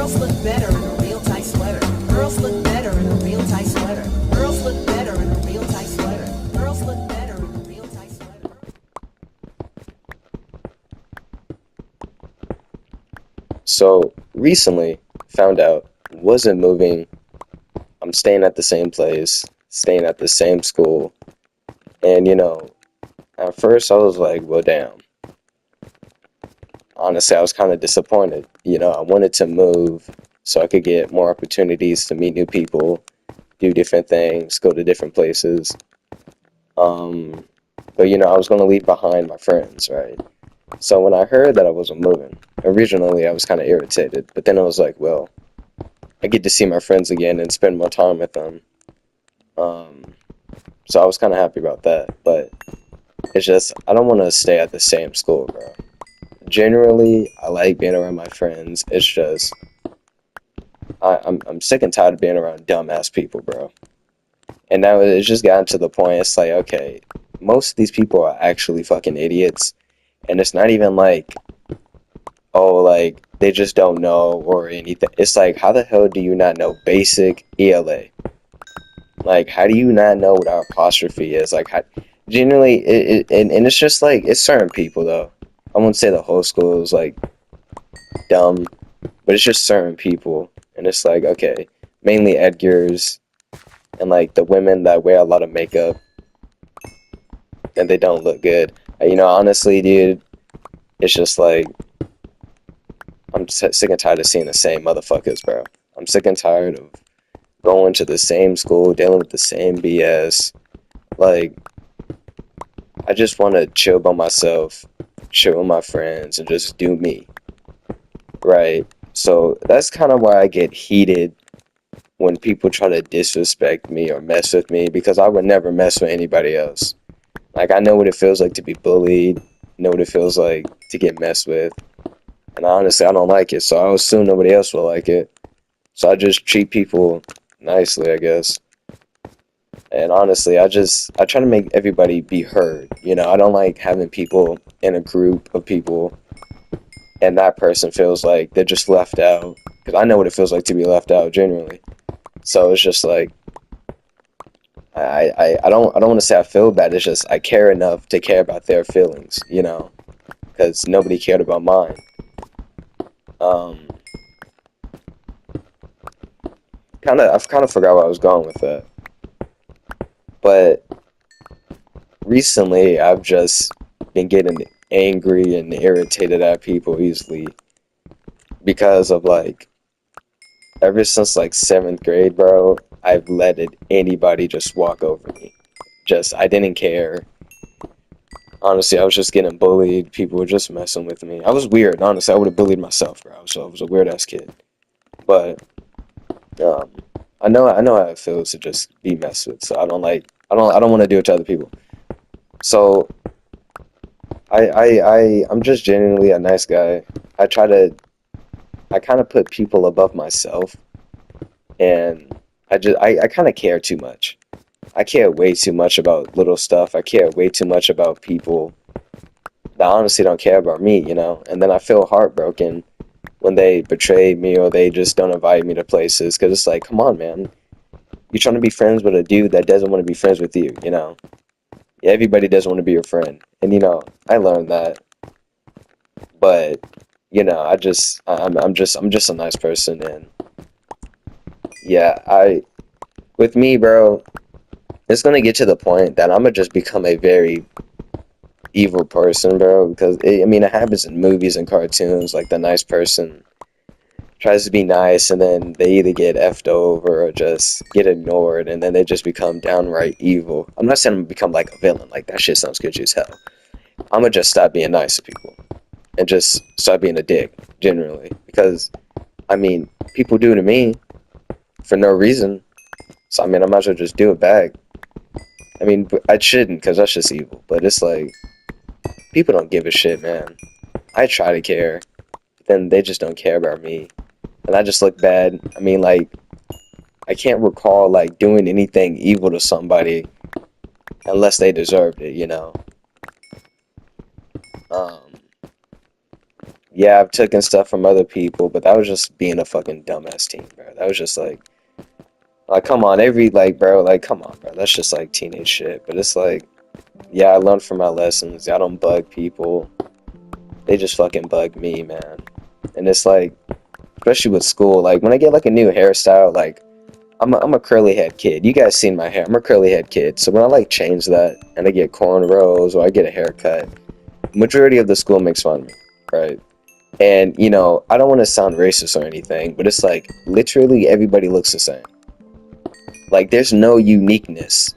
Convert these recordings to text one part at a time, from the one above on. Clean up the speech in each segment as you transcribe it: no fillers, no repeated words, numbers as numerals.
Girls look better in a real tight sweater. Girls look better in a real tight sweater. Girls look better in a real tight sweater. Girls look better in a real tight sweater. So recently found out wasn't moving. I'm staying at the same place, staying at the same school. And at first I was like, well, damn. Honestly, I was kind of disappointed. I wanted to move so I could get more opportunities to meet new people, do different things, go to different places. Um, but I was going to leave behind my friends, right? So when I heard that I wasn't moving, originally I was kind of irritated, but then I was like, well, I get to see my friends again and spend more time with them. Um, so I was kind of happy about that, but it's just I don't want to stay at the same school, bro. Generally, I like being around my friends. It's just I'm sick and tired of being around dumbass people, bro. And now it's just gotten to the point. It's like, okay, most of these people are actually fucking idiots, and it's not even like, oh, like they just don't know or anything. It's like, how the hell do you not know basic ELA? Like, how do you not know what our apostrophe is? Like, generally, and it's just like, it's certain people, though. I wouldn't say the whole school is, like, dumb, but it's just certain people. And it's like, okay, mainly Edgar's and, like, the women that wear a lot of makeup and they don't look good. Honestly, dude, it's just like, I'm sick and tired of seeing the same motherfuckers, bro. I'm sick and tired of going to the same school, dealing with the same BS. Like, I just want to chill by myself, chill with my friends, and just do me, right? So that's kind of why I get heated when people try to disrespect me or mess with me because I would never mess with anybody else. Like, I know what it feels like to be bullied, know what it feels like to get messed with, and honestly, I don't like it, so I assume nobody else will like it. So I just treat people nicely, I guess. And honestly, I try to make everybody be heard. I don't like having people in a group of people and that person feels like they're just left out. Because I know what it feels like to be left out, genuinely. So it's just like I don't want to say I feel bad. It's just I care enough to care about their feelings, because nobody cared about mine. Um, I've kind of forgot where I was going with that. But recently, I've just been getting angry and irritated at people easily because of like ever since like seventh grade, bro. I've let anybody just walk over me. Just I didn't care. Honestly, I was just getting bullied. People were just messing with me. I was weird. Honestly, I would have bullied myself, bro. So I was a weird ass kid. But um, I know how it feels to just be messed with. So I don't want to do it to other people. So I'm just genuinely a nice guy. I try to I kind of put people above myself, and I kind of care too much. I care way too much about little stuff. I care way too much about people that honestly don't care about me. And then I feel heartbroken when they betray me or they just don't invite me to places because it's like, come on, man. You're trying to be friends with a dude that doesn't want to be friends with you. Yeah, everybody doesn't want to be your friend. And I learned that. But I'm just a nice person, and yeah, I with me, bro, it's gonna get to the point that I'm gonna just become a very evil person, bro. Because I mean, it happens in movies and cartoons. Like the nice person tries to be nice, and then they either get effed over or just get ignored, and then they just become downright evil. I'm not saying I'm gonna become like a villain. Like that shit sounds good as hell. I'm gonna just stop being nice to people and just start being a dick, generally. Because I mean, people do to me for no reason. So I mean, I might as well just do it back. I mean, I shouldn't because that's just evil. But it's like people don't give a shit, man. I try to care, but then they just don't care about me, and I just look bad. I mean, like I can't recall like doing anything evil to somebody unless they deserved it. Um, yeah, I've taken stuff from other people, but that was just being a fucking dumbass teen, bro. That was just like, come on, bro, like, come on, bro. That's just like teenage shit. But it's like, yeah, I learned from my lessons. I don't bug people. They just fucking bug me, man. And it's like, especially with school, like when I get like a new hairstyle, like I'm a curly head kid. You guys seen my hair. I'm a curly head kid. So when I like change that and I get cornrows or I get a haircut, majority of the school makes fun of me, right? And you know, I don't want to sound racist or anything, but it's like literally everybody looks the same. Like there's no uniqueness.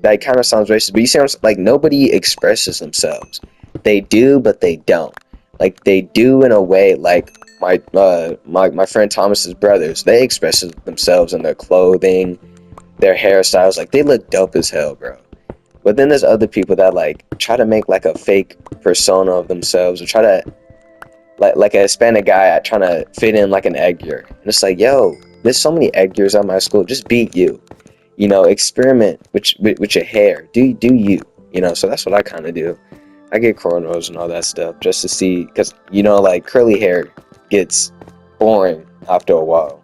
That kind of sounds racist, but you see what I'm saying? Like nobody expresses themselves. They do, but they don't. Like they do in a way like my friend Thomas's brothers. They express themselves in their clothing, their hairstyles. Like they look dope as hell, bro. But then there's other people that like try to make like a fake persona of themselves or try to like a Hispanic guy trying to fit in like an Edgar. And it's like, yo, there's so many Edgars at my school. Just be you. You know, experiment with your hair. Do you? You know, so that's what I kind of do. I get cornrows and all that stuff just to see, because you know, like curly hair gets boring after a while.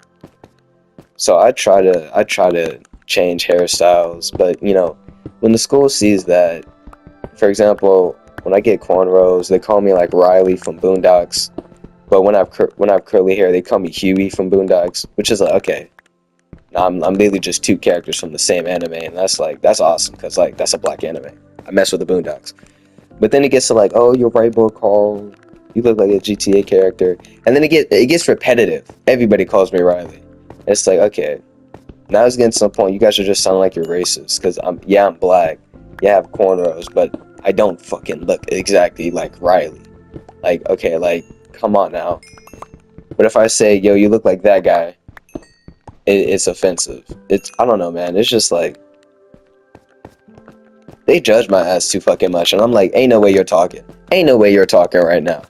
So I try to change hairstyles, but you know, when the school sees that, for example, when I get cornrows, they call me like Riley from Boondocks. But when I have curly hair, they call me Huey from Boondocks, which is like okay. Now I'm literally just two characters from the same anime, and that's awesome because like that's a black anime. I mess with the Boondocks, but then it gets to like, oh, you're right, boy, Carl. You look like a GTA character, and then it gets repetitive. Everybody calls me Riley. It's like okay, now it's getting to some point. You guys are just sounding like you're racist because I'm black. Yeah, I have cornrows, but I don't fucking look exactly like Riley. Like okay, like come on now. But if I say, yo, you look like that guy, it's offensive. I don't know, man. It's just like they judge my ass too fucking much, and I'm like, ain't no way you're talking. Ain't no way you're talking right now.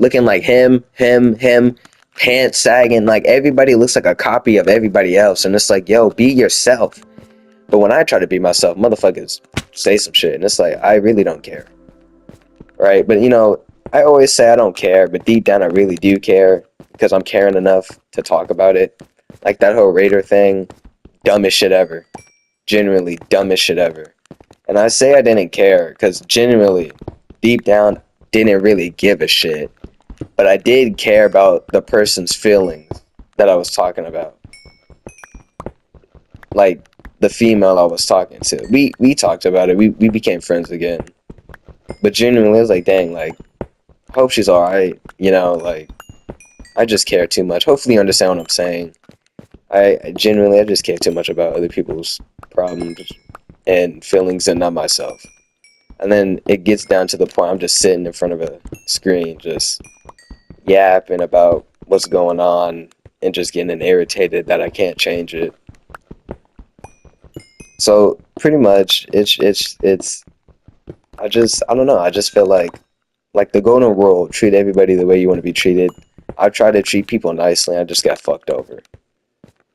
Looking like him, pants sagging, like everybody looks like a copy of everybody else, and it's like, yo, be yourself. But when I try to be myself, motherfuckers say some shit, and it's like I really don't care, right? But you know, I always say I don't care, but deep down I really do care because I'm caring enough to talk about it. Like that whole Raider thing, dumbest shit ever. Genuinely dumbest shit ever. And I say I didn't care because genuinely, deep down, didn't really give a shit. But I did care about the person's feelings that I was talking about. Like the female I was talking to. We talked about it. We became friends again. But genuinely, I was like, dang, like, hope she's alright. You know, like, I just care too much. Hopefully you understand what I'm saying. I genuinely, I just care too much about other people's problems and feelings and not myself. And then it gets down to the point I'm just sitting in front of a screen, just yapping about what's going on and just getting irritated that I can't change it. So pretty much, it's. I don't know. I just feel like the golden rule: treat everybody the way you want to be treated. I try to treat people nicely. I just got fucked over.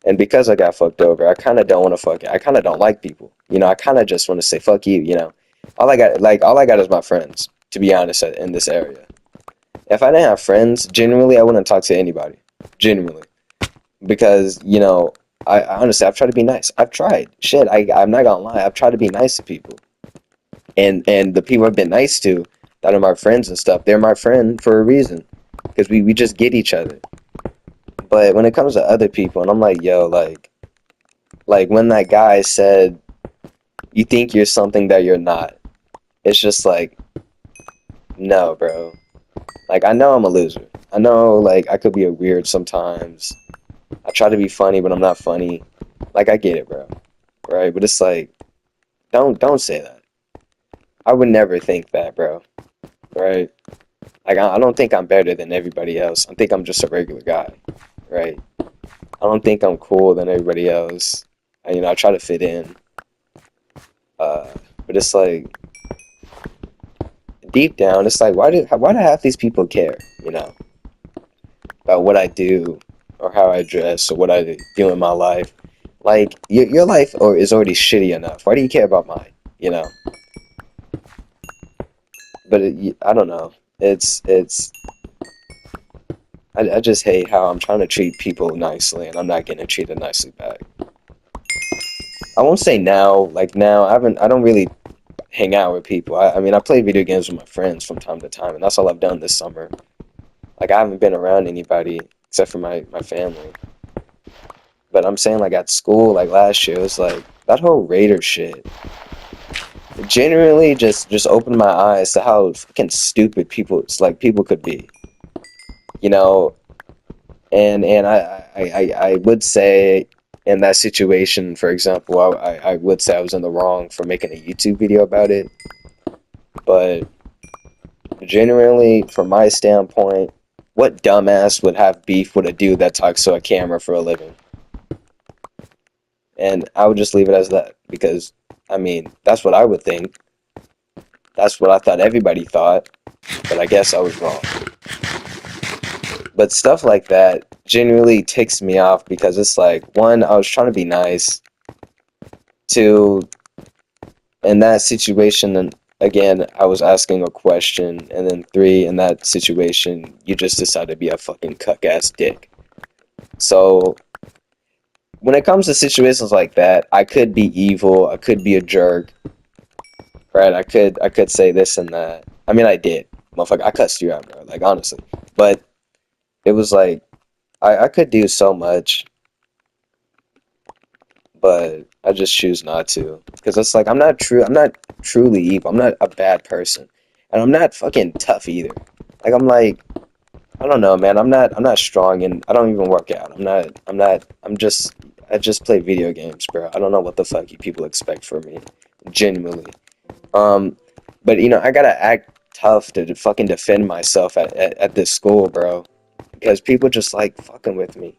And because I got fucked over, I kind of don't want to fuck it. I kind of don't like people. You know, I kind of just want to say fuck you. You know, all I got is my friends. To be honest, in this area, if I didn't have friends, genuinely, I wouldn't talk to anybody. Genuinely, because you know, I honestly, I've tried to be nice. I've tried. Shit, I'm not gonna lie. I've tried to be nice to people, and the people I've been nice to, that are my friends and stuff, they're my friend for a reason, because we just get each other. But when it comes to other people, and I'm like, yo, like when that guy said, you think you're something that you're not, it's just like, no, bro. Like, I know I'm a loser. I know, like, I could be a weird sometimes. I try to be funny, but I'm not funny. Like, I get it, bro. Right? But it's like, don't say that. I would never think that, bro. Right? Like, I don't think I'm better than everybody else. I think I'm just a regular guy. Right? I don't think I'm cooler than everybody else. You know, I try to fit in. Uh, but it's like, deep down, it's like, why do half these people care, you know, about what I do or how I dress or what I do in my life? Like, your life is already shitty enough. Why do you care about mine, you know? But I don't know. It's I just hate how I'm trying to treat people nicely and I'm not getting treated nicely back. I won't say now, like now, I don't really hang out with people. I mean, I play video games with my friends from time to time, and that's all I've done this summer. Like, I haven't been around anybody except for my family. But I'm saying, like, at school, like last year, it was like that whole Raider shit. It genuinely just opened my eyes to how fucking stupid people could be. You know, and I would say in that situation, for example, I would say I was in the wrong for making a YouTube video about it. But genuinely, from my standpoint, what dumbass would have beef with a dude that talks to a camera for a living? And I would just leave it as that because, I mean, that's what I would think. That's what I thought everybody thought, but I guess I was wrong. But stuff like that genuinely ticks me off because it's like, one, I was trying to be nice. Two, in that situation, and again, I was asking a question. And then three, in that situation, you just decided to be a fucking cuck ass dick. So when it comes to situations like that, I could be evil, I could be a jerk, right? I could say this and that. I mean, I did, motherfucker. I cussed you out, bro. Like honestly, but it was like I could do so much, but I just choose not to because it's like I'm not truly evil. I'm not a bad person, and I'm not fucking tough either. Like I'm like I don't know, man. I'm not strong, and I don't even work out. I'm just I just play video games, bro. I don't know what the fuck you people expect from me, genuinely. Um, but I gotta act tough to fucking defend myself at this school, bro. Because people just like fucking with me.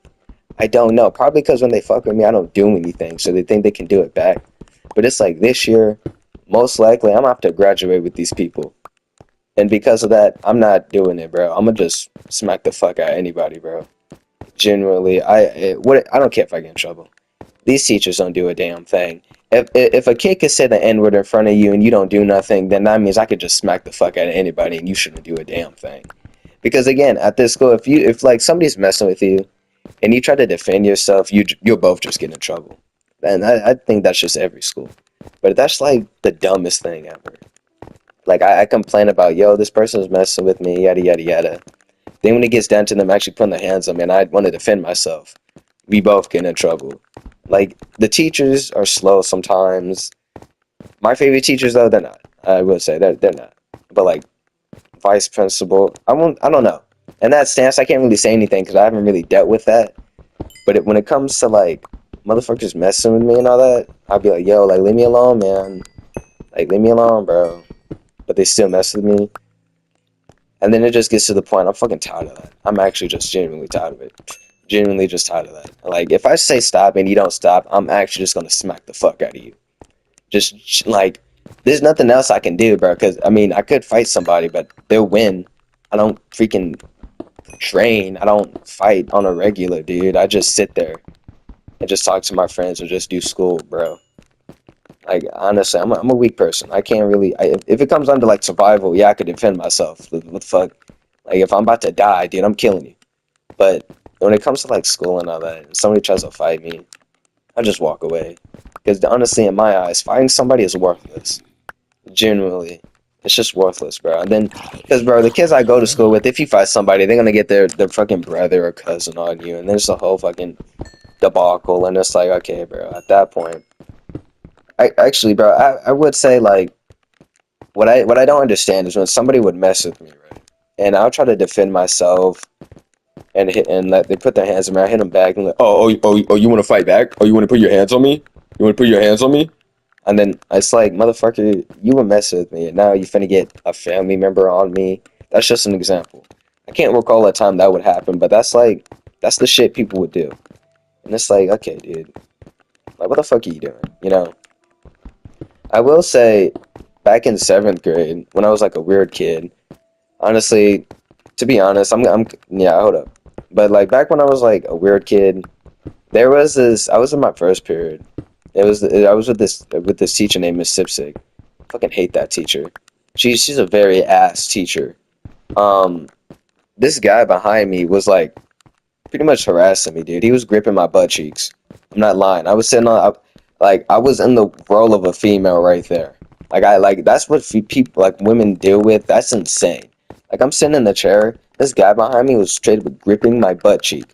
I don't know. Probably because when they fuck with me, I don't do anything, so they think they can do it back. But it's like this year, most likely, I'm gonna have to graduate with these people, and because of that, I'm not doing it, bro. I'm gonna just smack the fuck out of anybody, bro. Genuinely, I don't care if I get in trouble. These teachers don't do a damn thing. If a kid can say the N word in front of you and you don't do nothing, then that means I could just smack the fuck out of anybody and you shouldn't do a damn thing. Because again, at this school, if like somebody's messing with you and you try to defend yourself, you'll both just get in trouble. And I think that's just every school. But that's like the dumbest thing ever. Like I complain about, yo, this person's messing with me, yada yada yada. Then when it gets down to them actually putting their hands on me and I want to defend myself, we both get in trouble. Like the teachers are slow sometimes. My favorite teachers though, they're not. I would say they're not. But like vice principal, I don't know. In that stance, I can't really say anything because I haven't really dealt with that. But when it comes to like motherfuckers messing with me and all that, I'd be like, yo, like leave me alone, man. Like leave me alone, bro. But they still mess with me. And then it just gets to the point I'm fucking tired of that. I'm actually just genuinely tired of it. Genuinely just tired of that. Like if I say stop and you don't stop, I'm actually just gonna smack the fuck out of you. Just like there's nothing else I can do, bro. Because I mean, I could fight somebody, but they'll win. I don't freaking train. I don't fight on a regular, dude. I just sit there and just talk to my friends or just do school, bro. Like honestly, I'm a weak person. I can't really. If it comes down to like survival, yeah, I could defend myself. What the fuck? Like if I'm about to die, dude, I'm killing you. But when it comes to like school and all that, and somebody tries to fight me, I just walk away. Because honestly, in my eyes, fighting somebody is worthless. Genuinely, it's just worthless, bro. And then, because bro, the kids I go to school with, if you fight somebody, they're gonna get their fucking brother or cousin on you, and there's a whole fucking debacle. And it's like, okay, bro, at that point, I actually, bro, I would say like what I don't understand is when somebody would mess with me, right? And I'll try to defend myself and hit and let they put their hands on me. I hit them back and like, oh, you want to fight back? Oh, you want to put your hands on me? You want to put your hands on me? And then it's like, motherfucker, you were messing with me, and now you finna get a family member on me. That's just an example. I can't recall a time that would happen, but that's the shit people would do. And it's like, okay, dude, like, what the fuck are you doing? I will say, back in seventh grade, when I was like a weird kid, honestly, to be honest, yeah, hold up. But like back when I was like a weird kid, there was this. I was in my first period. I was with this teacher named Miss Sipsig. Fucking hate that teacher. She's a very ass teacher. Um, this guy behind me was like pretty much harassing me, dude. He was gripping my butt cheeks. I'm not lying. I was sitting on, like, I was in the role of a female right there. Like, that's what people, like, women deal with. That's insane. Like, I'm sitting in the chair. This guy behind me was straight up gripping my butt cheek.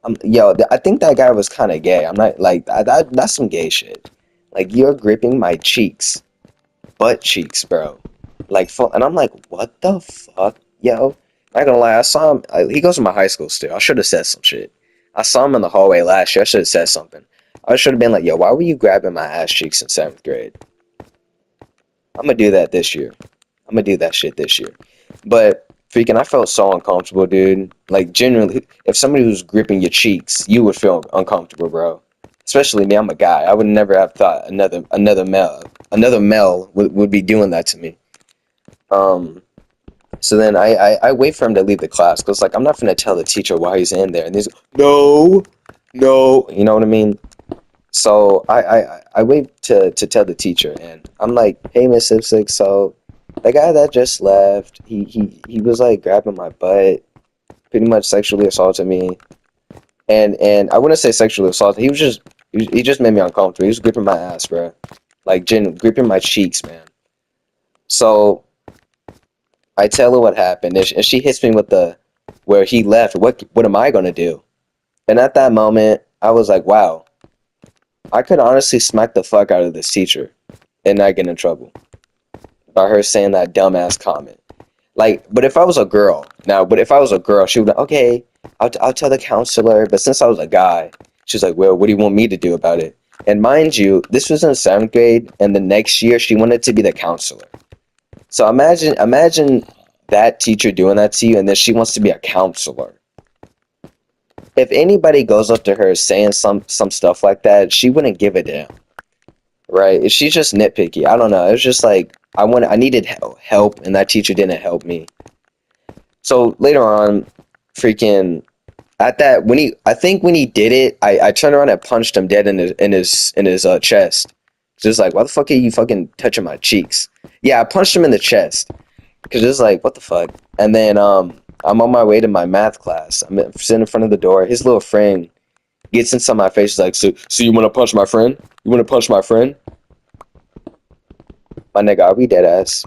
I think that guy was kind of gay. I'm not, like, that's some gay shit. Like, you're gripping my cheeks. Butt cheeks, bro. Like, and I'm like, what the fuck? Yo, not gonna lie, I saw him. He goes to my high school still. I should have said some shit. I saw him in the hallway last year. I should have said something. I should have been like, yo, why were you grabbing my ass cheeks in 7th grade? I'm gonna do that this year. I'm gonna do that shit this year. But freaking, I felt so uncomfortable, dude. Like, genuinely, if somebody was gripping your cheeks, you would feel uncomfortable, bro. Especially me, I'm a guy. I would never have thought another male would be doing that to me. Um, so then I wait for him to leave the class because like I'm not gonna tell the teacher why he's in there, and he's no, no, you know what I mean. So I wait to tell the teacher, and I'm like, hey, Miss Ipsick, so the guy that just left, he was like grabbing my butt, pretty much sexually assaulted me, and I wouldn't say sexually assaulted. He just made me uncomfortable. He was gripping my ass, bro, like gripping my cheeks, man. So I tell her what happened, and she hits me with the where he left. What am I gonna do? And at that moment, I was like, wow, I could honestly smack the fuck out of this teacher and not get in trouble by her saying that dumbass comment. Like, but if I was a girl, she would be like, okay, I'll tell the counselor. But since I was a guy, she's like, well, what do you want me to do about it? And mind you, this was in 7th grade, and the next year she wanted to be the counselor. So imagine that teacher doing that to you, and then she wants to be a counselor. If anybody goes up to her saying some stuff like that, she wouldn't give a damn, right? She's just nitpicky. I don't know. It was just like I needed help, and that teacher didn't help me. So later on, freaking at that I think when he did it, I turned around and punched him dead in his chest. Just like, why the fuck are you fucking touching my cheeks? Yeah, I punched him in the chest. Cause it's like, what the fuck? And then I'm on my way to my math class. I'm sitting in front of the door. His little friend gets inside my face. He's like, so you want to punch my friend? You want to punch my friend? My nigga, are we dead ass?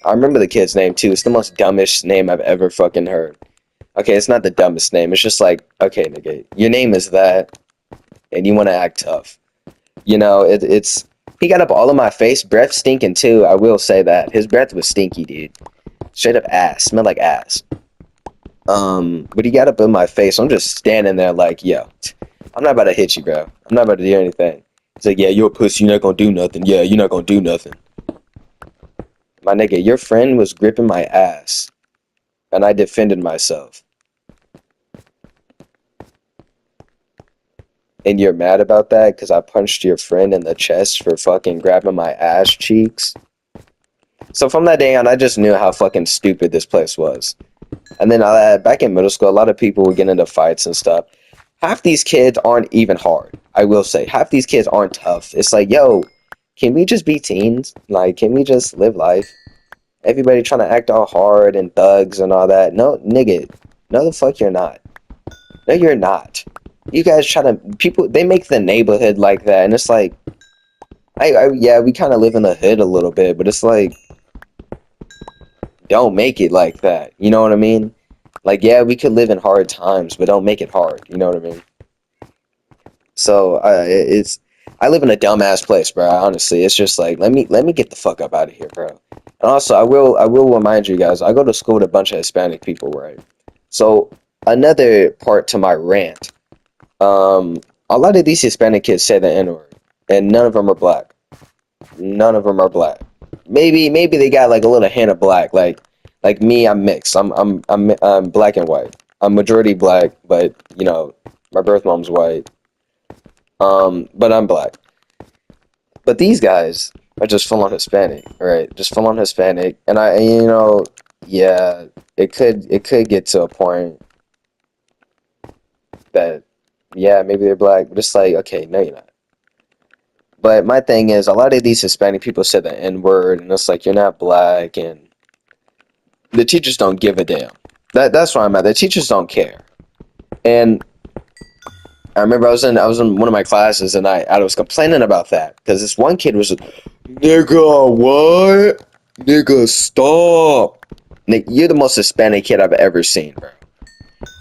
I remember the kid's name too. It's the most dumbest name I've ever fucking heard. Okay, it's not the dumbest name. It's just like, okay, nigga, your name is that, and you want to act tough. You know, it's. He got up all in my face, breath stinking too. I will say that his breath was stinky, dude. Straight up ass, smelled like ass. But he got up in my face. I'm just standing there like, yo, I'm not about to hit you, bro. I'm not about to do anything. He's like, yeah, you're a pussy. You're not gonna do nothing. Yeah, you're not gonna do nothing. My nigga, your friend was gripping my ass, and I defended myself. And you're mad about that because I punched your friend in the chest for fucking grabbing my ass cheeks? So from that day on, I just knew how fucking stupid this place was. And then back in middle school, a lot of people would get into fights and stuff. Half these kids aren't even hard. I will say, half these kids aren't tough. It's like, yo, can we just be teens? Like, can we just live life? Everybody trying to act all hard and thugs and all that. No, nigga, no the fuck you're not. No, you're not. You guys try to they make the neighborhood like that, and it's like, yeah, we kind of live in the hood a little bit, but it's like, don't make it like that. You know what I mean? Like, yeah, we could live in hard times, but don't make it hard. You know what I mean? So I live in a dumbass place, bro. Honestly, it's just like let me get the fuck up out of here, bro. And also, I will remind you guys, I go to school with a bunch of Hispanic people, right? So another part to my rant, a lot of these Hispanic kids say the N-word, and none of them are black. None of them are black. Maybe they got like a little hint of black, like me. I'm mixed. I'm black and white. I'm majority black, but you know, my birth mom's white. But I'm black. But these guys are just full on Hispanic, right? Just full on Hispanic, and yeah, it could get to a point that, yeah, maybe they're black, but it's like, okay, no, you're not. But my thing is, a lot of these Hispanic people say the N word, and it's like you're not black, and the teachers don't give a damn. That's where I'm at. The teachers don't care. And I remember I was in one of my classes and I was complaining about that because this one kid was, nigga, what? Nigga, stop. Nick, you're the most Hispanic kid I've ever seen, bro.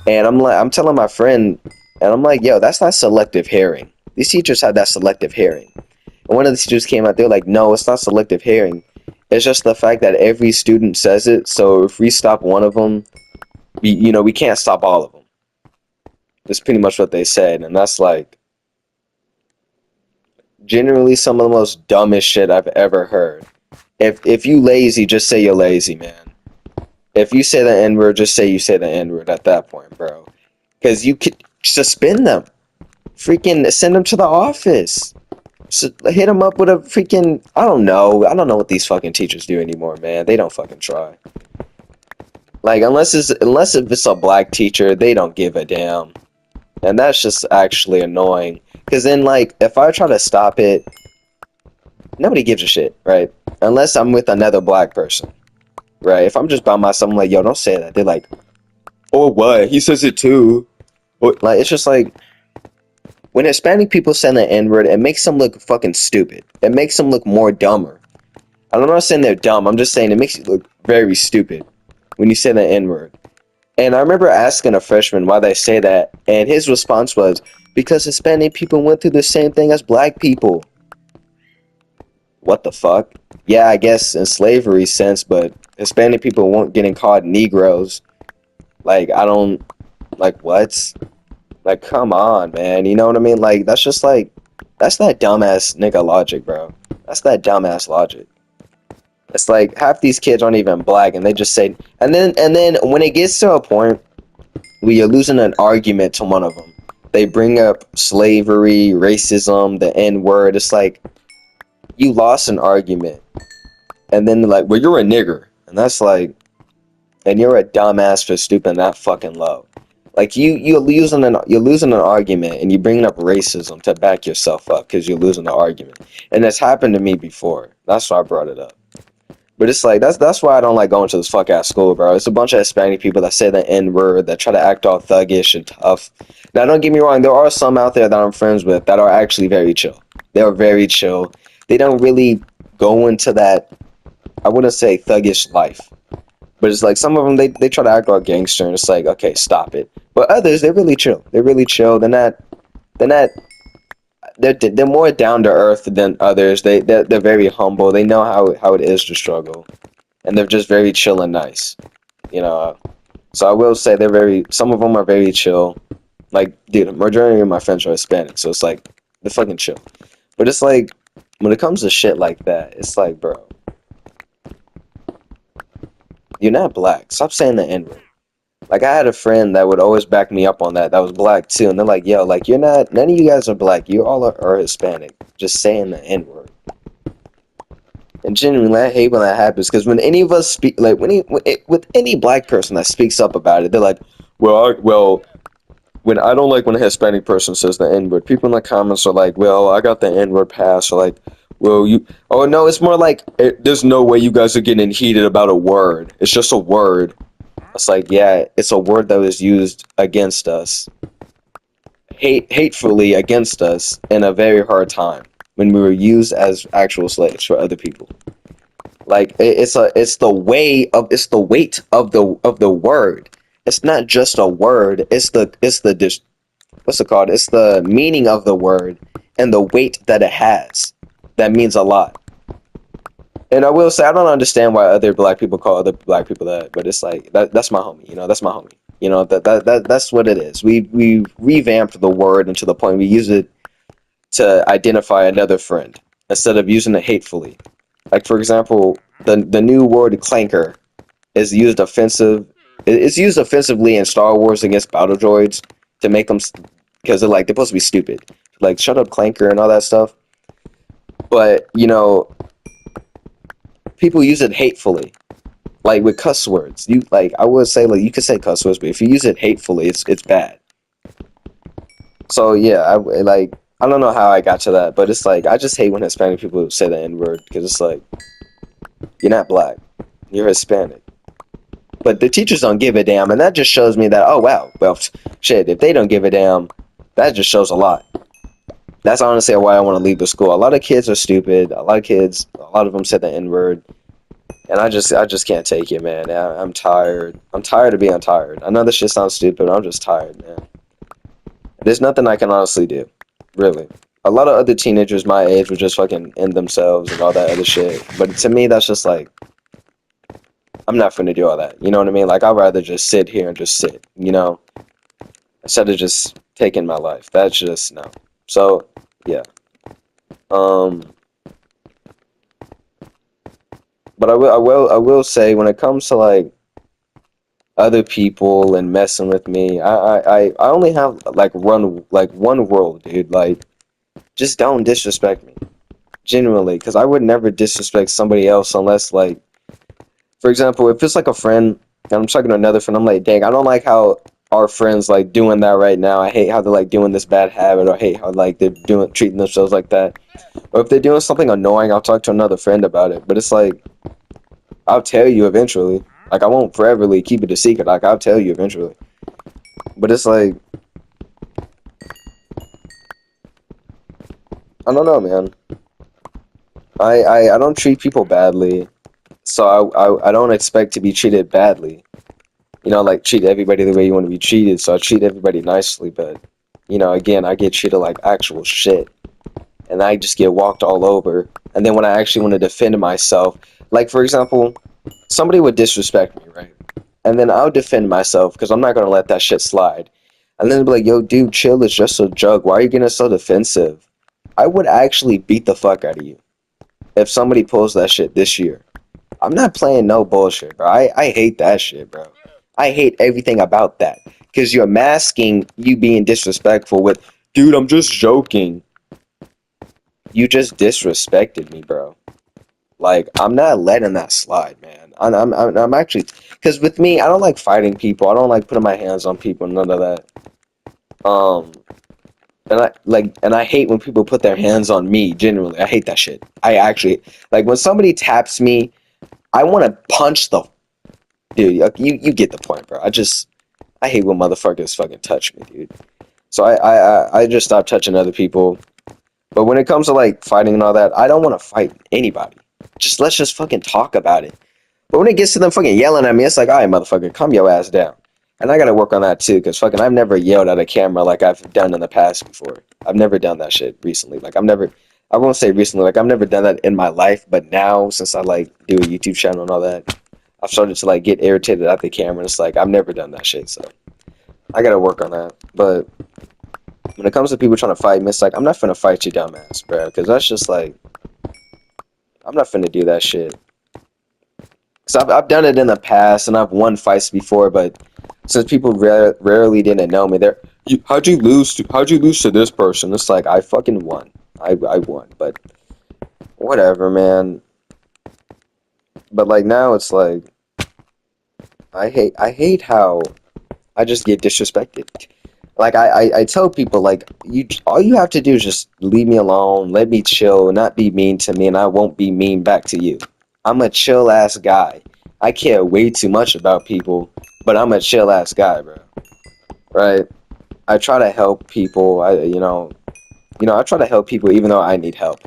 And I'm telling my friend, and I'm like, yo, that's not selective hearing. These teachers have that selective hearing. And one of the teachers came out, they're like, no, it's not selective hearing. It's just the fact that every student says it. So if we stop one of them, we can't stop all of them. That's pretty much what they said. And that's like generally some of the most dumbest shit I've ever heard. If you lazy, just say you're lazy, man. If you say the N-word, just say you say the N-word at that point, bro. Because you could suspend them. Freaking send them to the office. So hit them up with a freaking, I don't know. I don't know what these fucking teachers do anymore, man. They don't fucking try. Like, unless if it's a black teacher, they don't give a damn. And that's just actually annoying. Because then, like, if I try to stop it, nobody gives a shit, right? Unless I'm with another black person, right? If I'm just by myself, I'm like, yo, don't say that. They're like, oh, what? He says it too. Like, it's just like, when Hispanic people say the N-word, it makes them look fucking stupid. It makes them look more dumber. I'm not saying they're dumb. I'm just saying it makes you look very stupid when you say the N-word. And I remember asking a freshman why they say that, and his response was, because Hispanic people went through the same thing as black people. What the fuck? Yeah, I guess in slavery sense, but Hispanic people weren't getting called Negroes. Like, I don't, like, what? Like, come on, man. You know what I mean? Like, that's just like, that's that dumbass nigga logic, bro. That's that dumbass logic. It's like half these kids aren't even black, and they just say, and then when it gets to a point where you're losing an argument to one of them, they bring up slavery, racism, the N word. It's like you lost an argument, and then they're like, well, you're a nigger, and that's like, and you're a dumbass for stooping that fucking low. Like you're losing an argument, and you're bringing up racism to back yourself up because you're losing the argument, and that's happened to me before. That's why I brought it up. But it's like that's why I don't like going to this fuck ass school, bro. It's a bunch of Hispanic people that say the N word, that try to act all thuggish and tough. Now, don't get me wrong, there are some out there that I'm friends with that are actually very chill. They're very chill. They don't really go into that, I wouldn't say thuggish life, but it's like some of them they try to act like gangster, and it's like, okay, stop it. But others, they're really chill. They're really chill. They're more down to earth than others. They're very humble. They know how it is to struggle, and they're just very chill and nice, you know. So I will say some of them are very chill. Like, dude, the majority of my friends are Hispanic, so it's like they're fucking chill. But it's like when it comes to shit like that, it's like, bro, you're not black. Stop saying the N-word. Like, I had a friend that would always back me up on that was black too, and they're like, yo, like, you're not, none of you guys are black, you all are Hispanic, just saying the N-word. And genuinely, I hate when that happens, because when any of us speak, like, with any black person that speaks up about it, they're like, when I don't like when a Hispanic person says the N-word, people in the comments are like, well, I got the N-word pass, or like, well, oh no, it's more like, there's no way you guys are getting heated about a word, it's just a word. It's like, yeah, it's a word that was used against us, hatefully against us in a very hard time when we were used as actual slaves for other people. Like, it's the weight of the word. It's not just a word. What's it called? It's the meaning of the word and the weight that it has. That means a lot. And I will say, I don't understand why other black people call other black people that, but it's like, that's my homie, that's my homie. That's what it is. We revamped the word into the point we use it to identify another friend instead of using it hatefully. Like, for example, the new word clanker is used it's used offensively in Star Wars against battle droids to make them, because they're supposed to be stupid. Like, shut up, clanker, and all that stuff. But, people use it hatefully, like with cuss words. I would say, like, you could say cuss words, but if you use it hatefully, it's bad. So yeah, I don't know how I got to that, but it's like, I just hate when Hispanic people say the N word, because it's like, you're not black, you're Hispanic. but the teachers don't give a damn, and that just shows me that, oh wow, well, shit, if they don't give a damn, that just shows a lot. That's honestly why I want to leave the school. A lot of kids are stupid. A lot of them said the N-word, and I just can't take it, man. I'm tired. I'm tired of being tired. I know this shit sounds stupid, but I'm just tired, man. There's nothing I can honestly do, really. A lot of other teenagers my age would just fucking end themselves and all that other shit, but to me, that's just like, I'm not finna do all that. You know what I mean? Like, I'd rather just sit here and just sit, you know, instead of just taking my life. That's just no. So, yeah. Um, but I will say when it comes to like other people and messing with me, I only have like one rule, dude. Like, just don't disrespect me, genuinely, because I would never disrespect somebody else unless like, for example, if it's like a friend and I'm talking to another friend, I'm like, dang, I don't like how our friends like doing that right now. I hate how they're like doing this bad habit, or I hate how like they're doing treating themselves like that. Or if they're doing something annoying, I'll talk to another friend about it. But it's like, I'll tell you eventually. Like, I won't foreverly keep it a secret. Like, I'll tell you eventually. But it's like, I don't know, man. I don't treat people badly, so I don't expect to be treated badly. You know, like treat everybody the way you want to be treated. So I treat everybody nicely, but again, I get treated like actual shit, and I just get walked all over. And then when I actually want to defend myself, like for example, somebody would disrespect me, right? And then I'll defend myself because I'm not gonna let that shit slide. And then they'll be like, "Yo, dude, chill. It's just a joke. Why are you getting so defensive?" I would actually beat the fuck out of you if somebody pulls that shit this year. I'm not playing no bullshit, bro. I hate that shit, bro. I hate everything about that. Because you're masking you being disrespectful with, dude, I'm just joking. You just disrespected me, bro. Like, I'm not letting that slide, man. I'm actually, because with me, I don't like fighting people. I don't like putting my hands on people, none of that. Um, and I hate when people put their hands on me, genuinely. I hate that shit. I actually, like, when somebody taps me, I want to punch the dude. You get the point, bro. I hate when motherfuckers fucking touch me, dude. So I just stopped touching other people. But when it comes to like fighting and all that, I don't want to fight anybody. Let's just fucking talk about it. But when it gets to them fucking yelling at me, it's like, all right, motherfucker, calm your ass down. And I gotta work on that too, because fucking I've never yelled at a camera like I've done in the past before. I've never done that shit recently. Like I won't say recently, like I've never done that in my life, but now since I like do a YouTube channel and all that, I've started to like get irritated at the camera. And it's like I've never done that shit, so I gotta work on that. But when it comes to people trying to fight me, it's like I'm not finna fight you, dumbass, bro, because that's just like I'm not finna do that shit. Cause I've done it in the past and I've won fights before, but since people rarely didn't know me, how'd you lose to this person? It's like I fucking won. I won, but whatever, man. But like now it's like I hate how I just get disrespected. Like I tell people like all you have to do is just leave me alone, let me chill, not be mean to me, and I won't be mean back to you. I'm a chill ass guy. I care way too much about people, but I'm a chill ass guy, bro. Right? I try to help people. I try to help people even though I need help.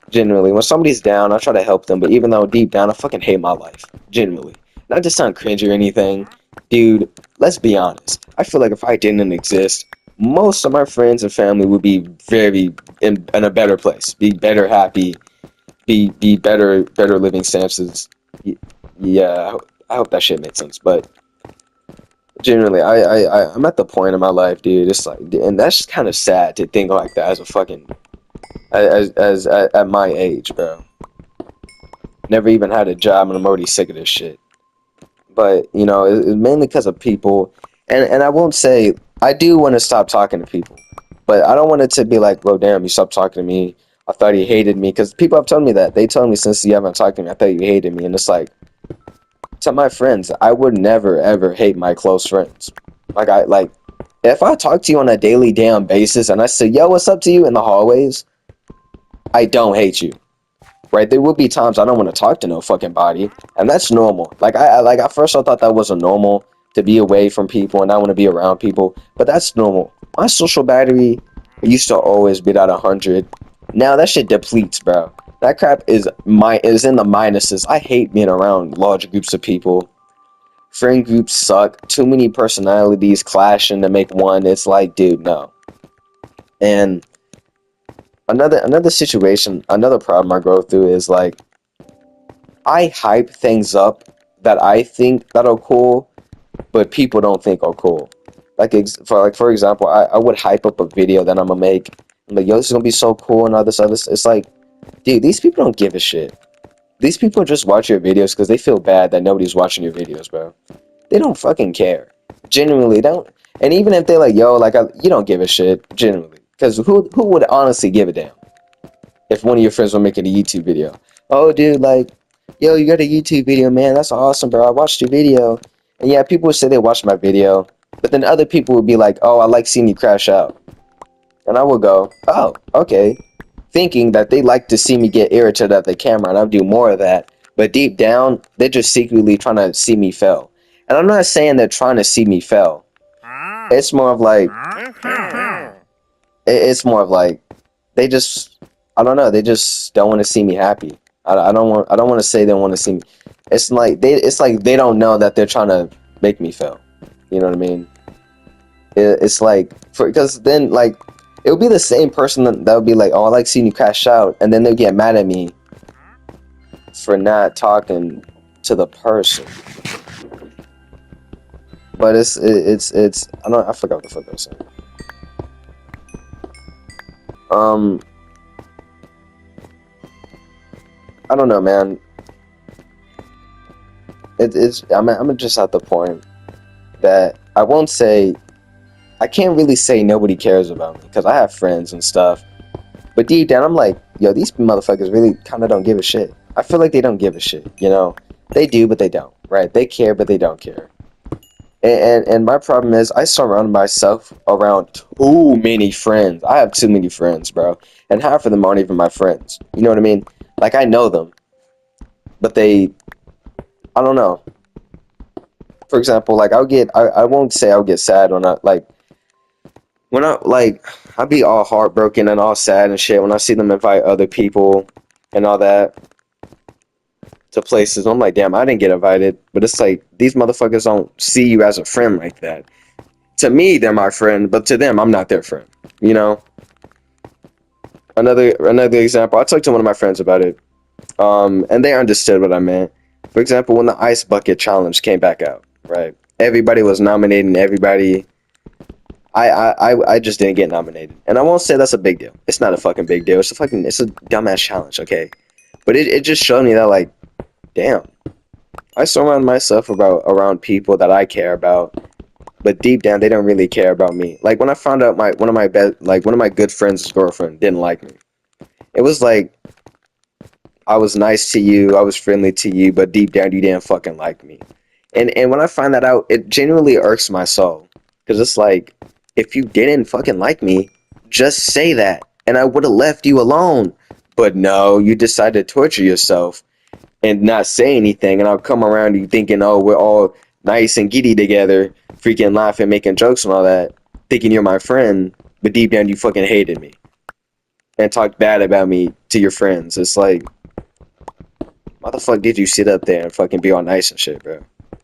Genuinely, when somebody's down, I try to help them. But even though deep down, I fucking hate my life. Genuinely, not to sound cringe or anything, dude. Let's be honest. I feel like if I didn't exist, most of my friends and family would be very in a better place, be better, happy, be better living stances. Yeah, I hope that shit makes sense. But generally, I'm at the point in my life, dude. It's like, and that's kind of sad to think like that as a fucking as at my age, bro. Never even had a job, and I'm already sick of this shit. But it's mainly because of people, and I won't say I do want to stop talking to people, but I don't want it to be like, well, damn, you stopped talking to me. I thought you hated me, because people have told me that. They told me since you haven't talked to me, I thought you hated me, and it's like, to my friends, I would never ever hate my close friends. Like if I talk to you on a daily damn basis and I say, yo, what's up to you in the hallways, I don't hate you. right? There will be times I don't want to talk to no fucking body, and that's normal. Like like at first I thought that wasn't normal to be away from people and not want to be around people, but that's normal. My social battery used to always be at 100. Now that shit depletes, bro. That crap is in the minuses. I hate being around large groups of people. Friend groups suck. Too many personalities clashing to make one. It's like, dude, no. And another situation, another problem I go through is like I hype things up that I think that are cool, but people don't think are cool. For example, I would hype up a video that I'm gonna make. I'm like, yo, this is gonna be so cool and all this other. It's like, dude, these people don't give a shit. These people just watch your videos because they feel bad that nobody's watching your videos, bro. They don't fucking care. Genuinely don't. And even if they're like, yo, like, you don't give a shit, genuinely. Because who would honestly give a damn if one of your friends were making a YouTube video? Oh, dude, like, yo, you got a YouTube video, man. That's awesome, bro. I watched your video. And yeah, people would say they watched my video. But then other people would be like, oh, I like seeing you crash out. And I would go, oh, okay. Thinking that they like to see me get irritated at the camera, and I'll do more of that. But deep down, they're just secretly trying to see me fail. And I'm not saying they're trying to see me fail. It's more of like, it's more of like, they just, I don't know, they just don't want to see me happy. I don't want to say they want to see me. It's like they don't know that they're trying to make me fail. You know what I mean? It's like, because then like, it would be the same person that would be like, oh, I like seeing you crash out, and then they'll get mad at me for not talking to the person. But it's I forgot what the fuck I was saying. I don't know, man. I'm just at the point that I won't say, I can't really say nobody cares about me because I have friends and stuff. But deep down, I'm like, yo, these motherfuckers really kind of don't give a shit. I feel like they don't give a shit, you know? They do, but they don't, right? They care, but they don't care. And my problem is I surround myself around too many friends. I have too many friends, bro. And half of them aren't even my friends. You know what I mean? Like, I know them, but I don't know. For example, like, I won't say I'll get sad I'll be all heartbroken and all sad and shit when I see them invite other people and all that to places. I'm like, damn, I didn't get invited. But it's like, these motherfuckers don't see you as a friend like that. To me, they're my friend, but to them, I'm not their friend. You know? Another example, I talked to one of my friends about it. And they understood what I meant. For example, when the Ice Bucket Challenge came back out, right? Everybody was nominating everybody. I just didn't get nominated. And I won't say that's a big deal. It's not a fucking big deal. It's a dumbass challenge, okay? But it just showed me that, like, damn, I surround myself around people that I care about, but deep down they don't really care about me. Like when I found out one of my good friends' girlfriend didn't like me. It was like I was nice to you, I was friendly to you, but deep down you didn't fucking like me. And when I find that out, it genuinely irks my soul. Because it's like, if you didn't fucking like me, just say that, and I would have left you alone. But no, you decided to torture yourself and not say anything, and I'll come around you thinking, oh, we're all nice and giddy together, freaking laughing, making jokes and all that, thinking you're my friend, but deep down you fucking hated me and talked bad about me to your friends. It's like, why the fuck did you sit up there and fucking be all nice and shit, bro?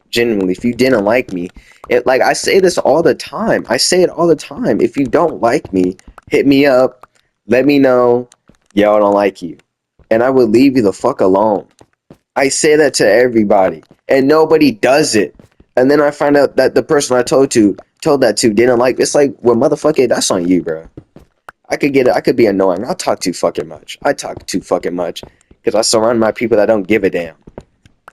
Genuinely, if you didn't like me, like, I say this all the time. I say it all the time. If you don't like me, hit me up, let me know, yo, I don't like you, and I will leave you the fuck alone. I say that to everybody, and nobody does it. And then I find out that the person I told that to didn't like. It's like, well, motherfucker, that's on you, bro. I could be annoying. I talk too fucking much because I surround my people that don't give a damn.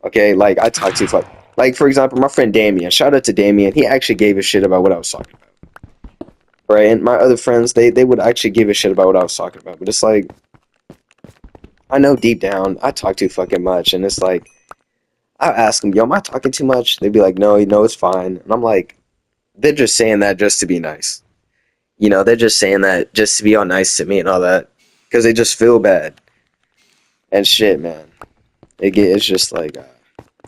Okay, like, I talk too fuck. Like, for example, my friend Damien. Shout out to Damien. He actually gave a shit about what I was talking about. Right? And my other friends, they would actually give a shit about what I was talking about. But it's like, I know deep down I talk too fucking much, and it's like, I ask them, yo, am I talking too much? They'd be like, no, it's fine. And I'm like, they're just saying that just to be nice. You know, they're just saying that just to be all nice to me and all that, because they just feel bad. And shit, man. It's just like,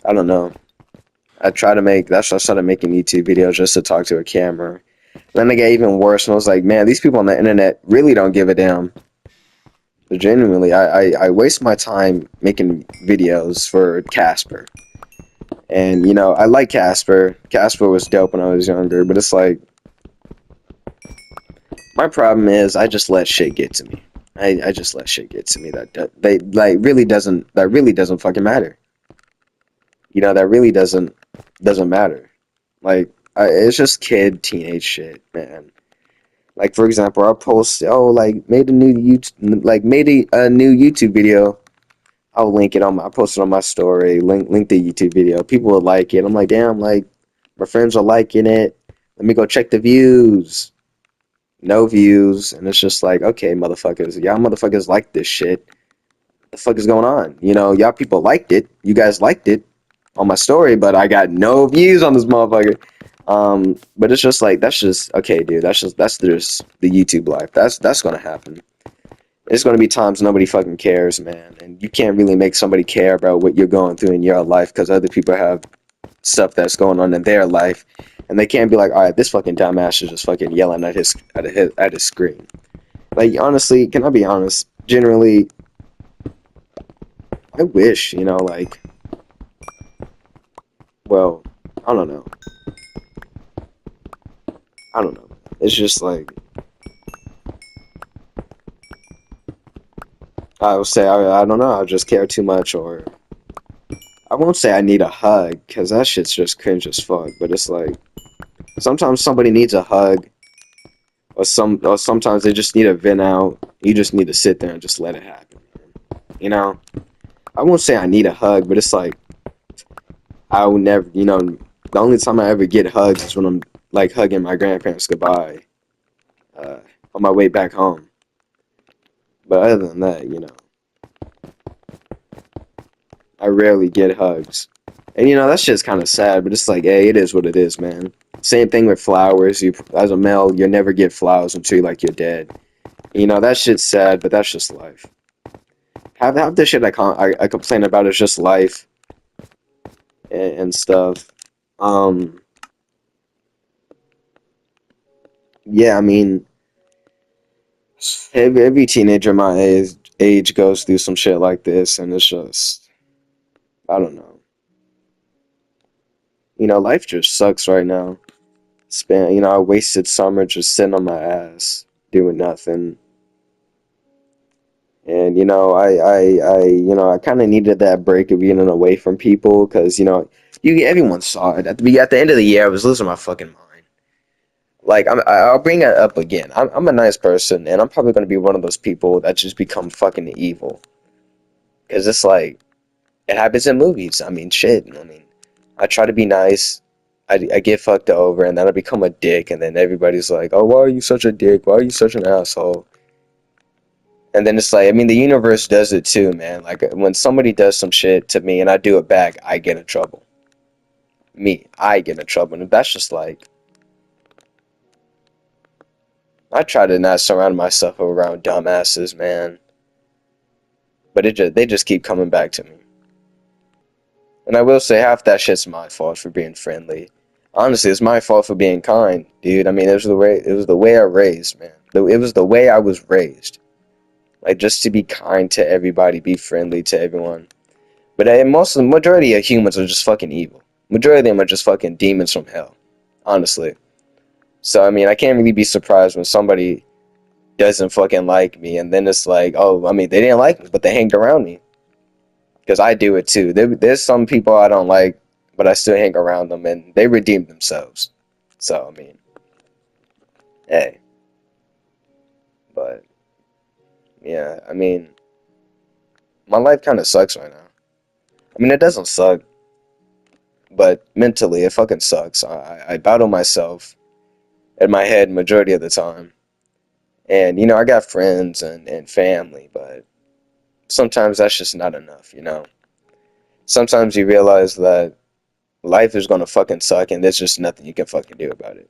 I don't know. That's why I started making YouTube videos just to talk to a camera. Then it got even worse, and I was like, man, these people on the internet really don't give a damn. But genuinely, I waste my time making videos for Casper. And, you know, I like Casper. Casper was dope when I was younger, but it's like, my problem is I just let shit get to me. I just let shit get to me that really doesn't fucking matter. You know, that really doesn't matter. Like, it's just teenage shit, man. Like, for example, I'll post, oh, like, made a new YouTube video. I'll link it I post it on my story, link the YouTube video. People will like it. I'm like, damn, like, my friends are liking it. Let me go check the views. No views. And it's just like, okay, motherfuckers, y'all motherfuckers like this shit. The fuck is going on? You know, y'all people liked it. You guys liked it on my story, but I got no views on this motherfucker. But it's just like, that's just okay, dude. That's just the YouTube life. That's gonna happen. There's gonna be times nobody fucking cares, man, and you can't really make somebody care about what you're going through in your life because other people have stuff that's going on in their life, and they can't be like, all right, this fucking dumbass is just fucking yelling at his screen. Like, honestly, can I be honest? Generally, I wish, you know, like, well, I don't know. I don't know. It's just like, I would say, I don't know, I just care too much, or I won't say I need a hug, because that shit's just cringe as fuck, but it's like, sometimes somebody needs a hug, or sometimes they just need to vent out. You just need to sit there and just let it happen. You know? I won't say I need a hug, but it's like, I will never, you know, the only time I ever get hugs is when I'm, like, hugging my grandparents goodbye, uh, on my way back home. But other than that, you know, I rarely get hugs. And you know, that's just kind of sad, but it's like, hey, it is what it is, man. Same thing with flowers. You, as a male, you never get flowers until you're dead. You know, that shit's sad, but that's just life. Half the shit I complain about is just life and stuff. Um, yeah, I mean, every teenager my age goes through some shit like this, and it's just, I don't know. You know, life just sucks right now. You know, I wasted summer just sitting on my ass doing nothing. And you know, you know, I kind of needed that break of being away from people because you know, everyone saw it at the end of the year. I was losing my fucking mind. Like I'll bring it up again. I'm a nice person, and I'm probably gonna be one of those people that just become fucking evil. Because it's like it happens in movies. I mean, shit. I mean, I try to be nice. I get fucked over, and then I become a dick, and then everybody's like, "Oh, why are you such a dick? Why are you such an asshole?" And then it's like, I mean, the universe does it too, man. Like when somebody does some shit to me and I do it back, I get in trouble. I get in trouble. And that's just like, I try to not surround myself around dumbasses, man. But they just keep coming back to me. And I will say half that shit's my fault for being friendly. Honestly, it's my fault for being kind, dude. I mean, it was the way I raised, man. It was the way I was raised. Like just to be kind to everybody, be friendly to everyone. But the majority of humans are just fucking evil. Majority of them are just fucking demons from hell, honestly. So I mean, I can't really be surprised when somebody doesn't fucking like me, and then it's like, oh, I mean, they didn't like me, but they hanged around me because I do it too. There's some people I don't like, but I still hang around them, and they redeem themselves. So I mean, hey, but yeah, I mean, my life kind of sucks right now. I mean, it doesn't suck, but mentally, it fucking sucks. I battle myself in my head majority of the time. And, you know, I got friends and family, but sometimes that's just not enough, you know? Sometimes you realize that life is gonna fucking suck and there's just nothing you can fucking do about it.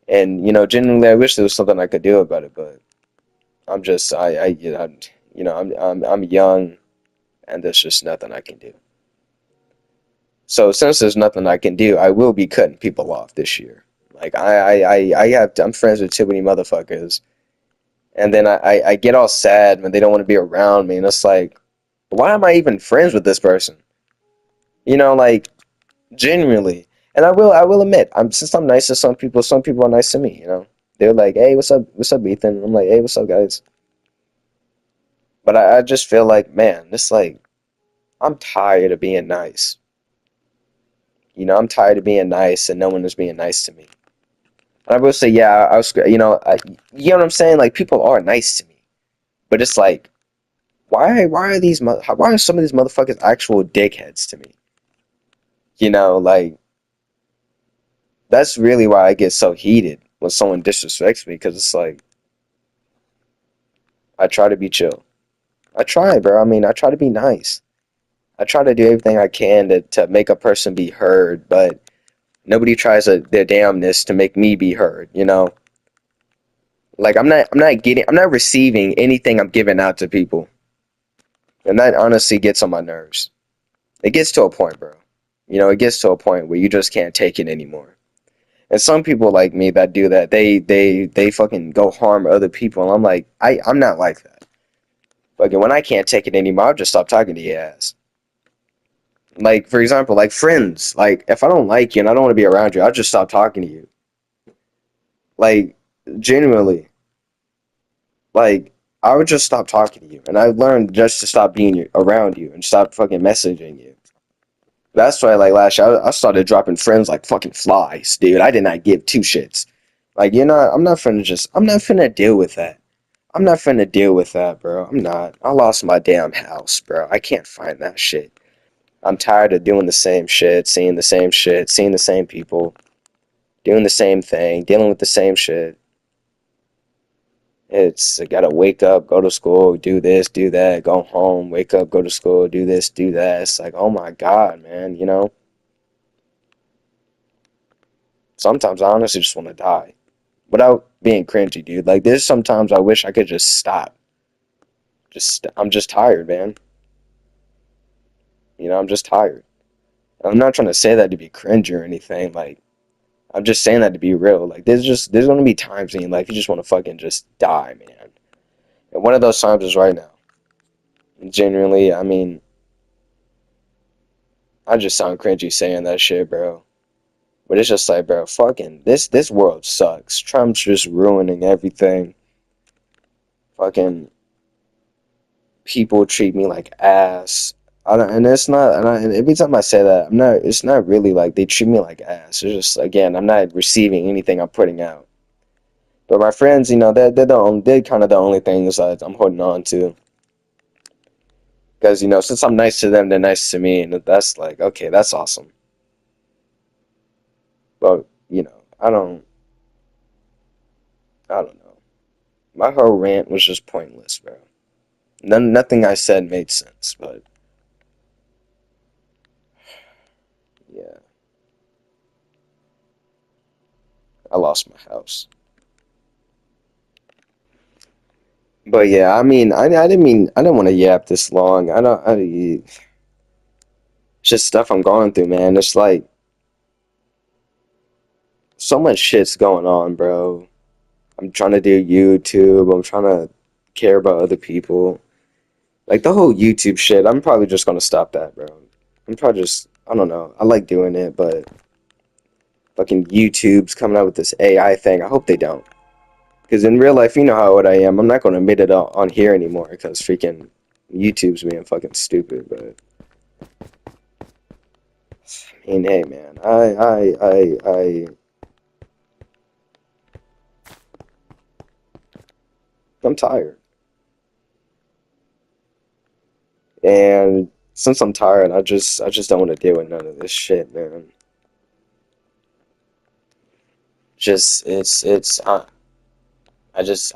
And, you know, genuinely, I wish there was something I could do about it, but I'm just, You know, I'm young, and there's just nothing I can do. So since there's nothing I can do, I will be cutting people off this year. Like I'm friends with too many motherfuckers, and then I get all sad when they don't want to be around me, and it's like, why am I even friends with this person? You know, like genuinely. And I will admit, since I'm nice to some people are nice to me. You know, they're like, hey, what's up, Ethan? I'm like, hey, what's up, guys? But I just feel like, man, it's like I'm tired of being nice. You know, I'm tired of being nice and no one is being nice to me. And I will say, yeah, I was, you know what I'm saying? Like people are nice to me, but it's like, why are some of these motherfuckers actual dickheads to me? You know, like that's really why I get so heated when someone disrespects me because it's like I try to be chill. I try, bro. I mean, I try to be nice. I try to do everything I can to make a person be heard, but nobody tries their damnness to make me be heard, you know? Like I'm not receiving anything I'm giving out to people. And that honestly gets on my nerves. It gets to a point, bro. You know, it gets to a point where you just can't take it anymore. And some people like me that do that, they fucking go harm other people. And I'm like, I'm not like that. Fucking when I can't take it anymore, I'll just stop talking to your ass. Like, for example, like friends. Like, if I don't like you and I don't want to be around you, I'll just stop talking to you. Like, genuinely. Like, I would just stop talking to you. And I learned just to stop being around you and stop fucking messaging you. That's why, like, last year, I started dropping friends like fucking flies, dude. I did not give two shits. Like, you know, I'm not finna deal with that. I'm not finna deal with that, bro. I'm not. I lost my damn house, bro. I can't find that shit. I'm tired of doing the same shit, seeing the same people, doing the same thing, dealing with the same shit. It's I gotta wake up, go to school, do this, do that, go home, wake up, go to school, do this, do that. It's like, oh my God, man, you know? Sometimes I honestly just want to die without being cringy, dude. Like, there's sometimes I wish I could just stop. I'm just tired, man. You know, I'm just tired. I'm not trying to say that to be cringy or anything. Like, I'm just saying that to be real. Like, there's gonna be times in your life you just want to fucking just die, man. And one of those times is right now. And genuinely, I mean, I just sound cringy saying that shit, bro. But it's just like, bro, fucking this world sucks. Trump's just ruining everything. Fucking people treat me like ass. I don't, and it's not. And every time I say that, I'm not. It's not really like they treat me like ass. It's just again, I'm not receiving anything I'm putting out. But my friends, you know, they're kind of the only things that I'm holding on to. Because you know, since I'm nice to them, they're nice to me, and that's like, okay, that's awesome. But you know, I don't know. My whole rant was just pointless, bro. Nothing I said made sense. But yeah, I lost my house. But yeah, I mean, I didn't want to yap this long. It's just stuff I'm going through, man. It's like so much shit's going on, bro. I'm trying to do YouTube. I'm trying to care about other people. Like the whole YouTube shit, I'm probably just gonna stop that, bro. I'm probably just, I don't know. I like doing it, but fucking YouTube's coming out with this AI thing. I hope they don't. Because in real life, you know how old I am. I'm not gonna admit it on here anymore because freaking YouTube's being fucking stupid. But I mean, hey, man, I'm tired, and since I'm tired, I just don't want to deal with none of this shit, man. Just I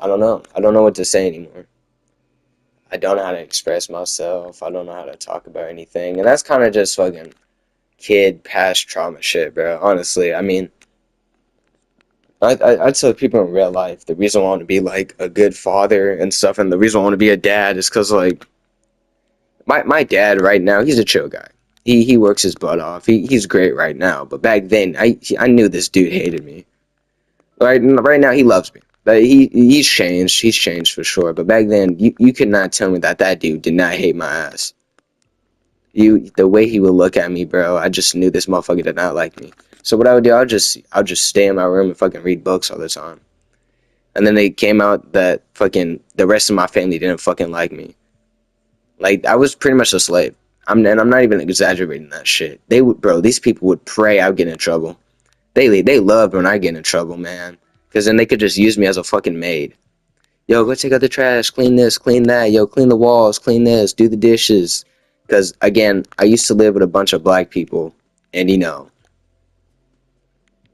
don't know. I don't know what to say anymore. I don't know how to express myself. I don't know how to talk about anything, and that's kind of just fucking kid past trauma shit, bro. Honestly, I mean, I tell people in real life the reason I want to be like a good father and stuff, and the reason I want to be a dad is because like my dad right now, he's a chill guy. He works his butt off. He's great right now. But back then, I knew this dude hated me. Right now, he loves me. But he's changed. He's changed for sure. But back then, you could not tell me that that dude did not hate my ass. The way he would look at me, bro, I just knew this motherfucker did not like me. So what I would do, I'll just stay in my room and fucking read books all the time. And then they came out that fucking the rest of my family didn't fucking like me. Like I was pretty much a slave. I'm not even exaggerating that shit. They would, bro. These people would pray I would get in trouble. They loved when I get in trouble, man. Because then they could just use me as a fucking maid. Yo, go take out the trash, clean this, clean that. Yo, clean the walls, clean this, do the dishes. Because again, I used to live with a bunch of black people, and you know,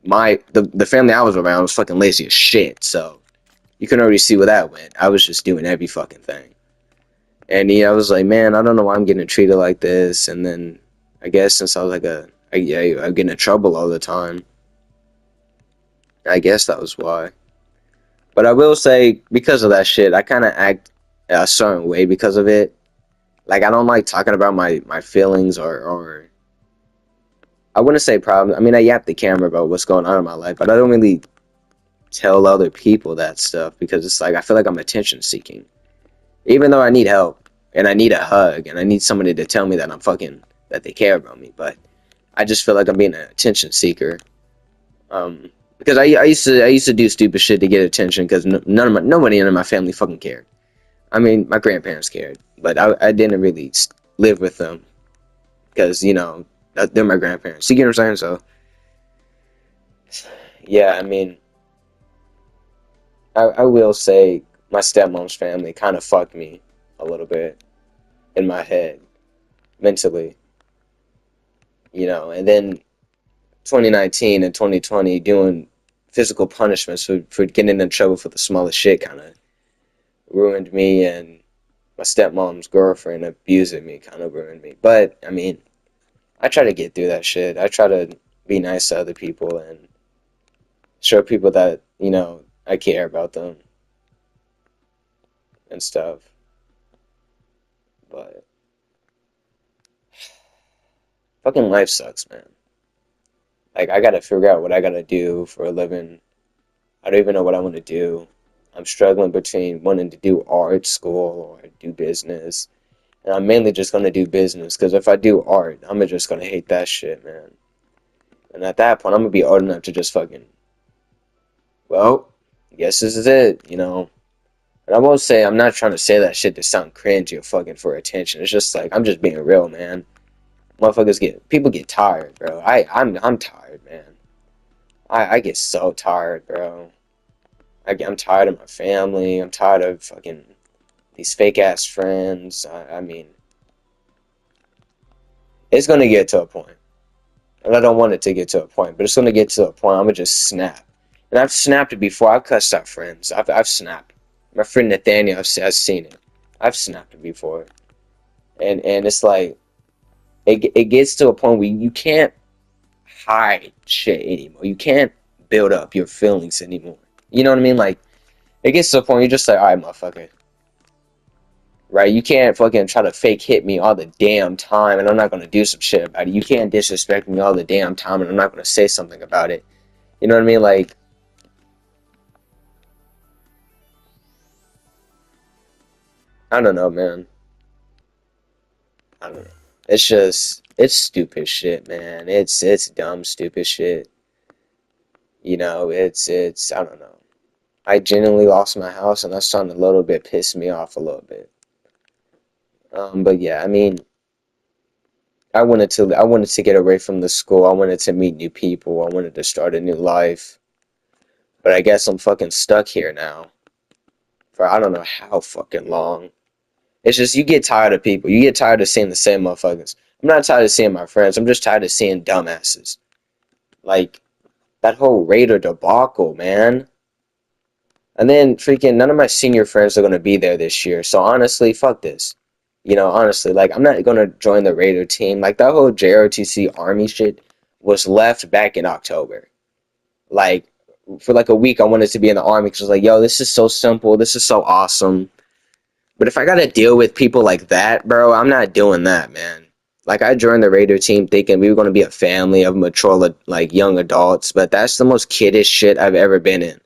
the family I was around was fucking lazy as shit. So you can already see where that went. I was just doing every fucking thing. And yeah, I was like, man, I don't know why I'm getting treated like this. And then I guess since I was like I'm getting in trouble all the time. I guess that was why. But I will say, because of that shit, I kind of act a certain way because of it. Like, I don't like talking about my feelings or I wouldn't say problems. I mean, I yap the camera about what's going on in my life, but I don't really tell other people that stuff because it's like I feel like I'm attention seeking. Even though I need help and I need a hug and I need somebody to tell me that that they care about me, but I just feel like I'm being an attention seeker. Because I used to do stupid shit to get attention because nobody in my family fucking cared. I mean, my grandparents cared, but I didn't really live with them because you know they're my grandparents. You get what I'm saying? So yeah, I mean, I will say my stepmom's family kind of fucked me a little bit in my head mentally, you know, and then 2019 and 2020 doing physical punishments for getting in trouble for the smallest shit kind of ruined me, and my stepmom's girlfriend abusing me kind of ruined me. But I mean, I try to get through that shit. I try to be nice to other people and show people that, you know, I care about them and stuff. But fucking life sucks, man. Like, I gotta figure out what I gotta do for a living. I don't even know what I want to do. I'm struggling between wanting to do art school or do business. And I'm mainly just gonna do business because if I do art, I'm just gonna hate that shit, man. And at that point, I'm gonna be old enough to just fucking, well, I guess this is it, you know. And I won't say I'm not trying to say that shit to sound cringy or fucking for attention. It's just like I'm just being real, man. People get tired, bro. I'm tired, man. I get so tired, bro. I'm tired of my family. I'm tired of fucking these fake ass friends. I mean, it's gonna get to a point, and I don't want it to get to a point, but it's gonna get to a point. I'm gonna just snap, and I've snapped it before. I've cussed out friends. I've snapped. My friend Nathaniel, I've seen it. I've snapped it before, and it's like it gets to a point where you can't hide shit anymore. You can't build up your feelings anymore. You know what I mean? Like it gets to a point you're just like, all right, motherfucker. Right? You can't fucking try to fake hit me all the damn time and I'm not gonna do some shit about it. You can't disrespect me all the damn time and I'm not gonna say something about it. You know what I mean? Like, I don't know, man. I don't know. It's stupid shit, man. It's dumb, stupid shit. You know, it's I don't know. I genuinely lost my house and that's starting to a little bit piss me off a little bit. But yeah, I mean, I wanted to get away from the school. I wanted to meet new people. I wanted to start a new life. But I guess I'm fucking stuck here now for I don't know how fucking long. It's just you get tired of people. You get tired of seeing the same motherfuckers. I'm not tired of seeing my friends. I'm just tired of seeing dumbasses. Like that whole Raider debacle, man. And then freaking none of my senior friends are gonna be there this year. So honestly, fuck this. You know, honestly, like I'm not gonna join the Raider team. Like that whole JROTC Army shit was left back in October. Like for like a week I wanted to be in the army because I was like, yo, this is so simple, this is so awesome. But if I gotta deal with people like that, bro, I'm not doing that, man. Like I joined the Raider team thinking we were gonna be a family of mature, like young adults, but that's the most kiddish shit I've ever been in.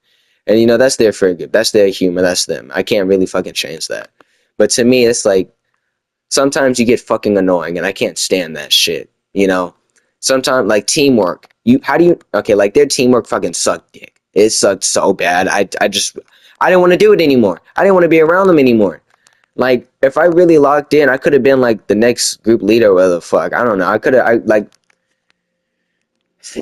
And you know, that's their frigate, that's their humor, that's them. I can't really fucking change that. But to me, it's like sometimes you get fucking annoying, and I can't stand that shit. You know, sometimes like teamwork. How do you okay? Like their teamwork fucking sucked dick. It sucked so bad. I didn't want to do it anymore. I didn't want to be around them anymore. Like, if I really locked in, I could have been like the next group leader or whatever the fuck. I don't know. I could have, I like,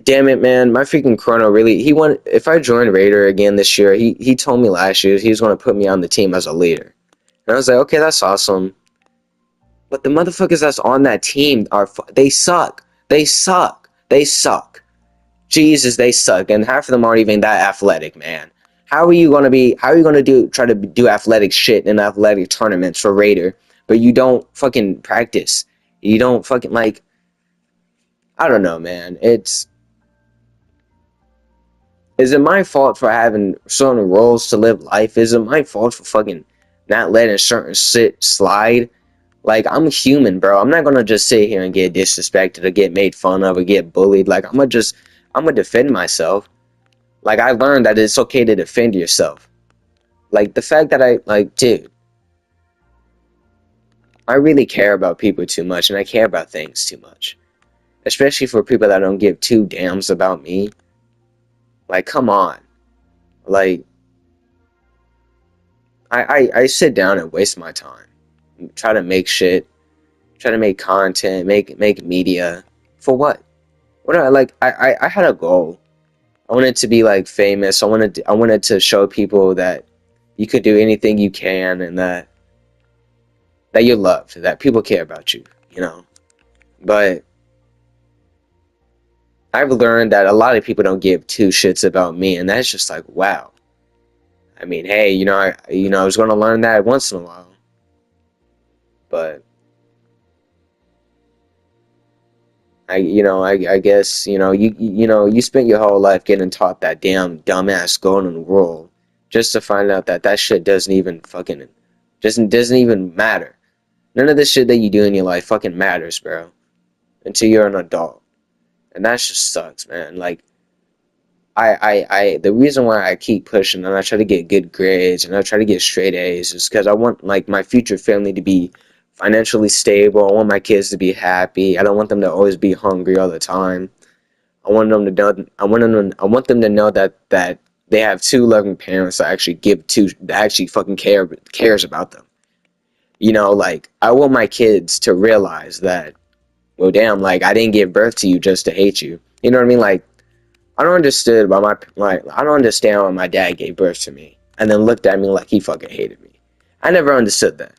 damn it, man. My freaking chrono really, he wanted, if I joined Raider again this year, he told me last year he was going to put me on the team as a leader. And I was like, okay, that's awesome. But the motherfuckers that's on that team they suck. They suck. They suck. Jesus, they suck. And half of them aren't even that athletic, man. How are you gonna try to do athletic shit in athletic tournaments for Raider, but you don't fucking practice? You don't fucking like, I don't know, man. Is it my fault for having certain roles to live life? Is it my fault for fucking not letting certain shit slide? Like, I'm human, bro. I'm not gonna just sit here and get disrespected or get made fun of or get bullied. Like, I'm gonna defend myself. Like, I learned that it's okay to defend yourself. Like, the fact that dude, I really care about people too much and I care about things too much. Especially for people that don't give two damns about me. Like, come on. Like, I sit down and waste my time. Try to make shit. Try to make content. Make media. For what? I had a goal. I wanted to be like famous. I wanted to show people that you could do anything you can and that you're loved, that people care about you, you know. But I've learned that a lot of people don't give two shits about me, and that's just like, wow. I mean, hey, I was gonna learn that once in a while, but I guess, you spent your whole life getting taught that damn dumbass golden rule, just to find out that shit doesn't even fucking, doesn't even matter. None of the shit that you do in your life fucking matters, bro, until you're an adult, and that just sucks, man. Like, the reason why I keep pushing and I try to get good grades and I try to get straight A's is because I want like my future family to be financially stable. I want my kids to be happy. I don't want them to always be hungry all the time. I want them to know that they have two loving parents that actually fucking cares about them. Like I want my kids to realize that, well, damn, like I didn't give birth to you just to hate you. You know what I mean? Like I don't understand why my dad gave birth to me and then looked at me like he fucking hated me. I never understood that.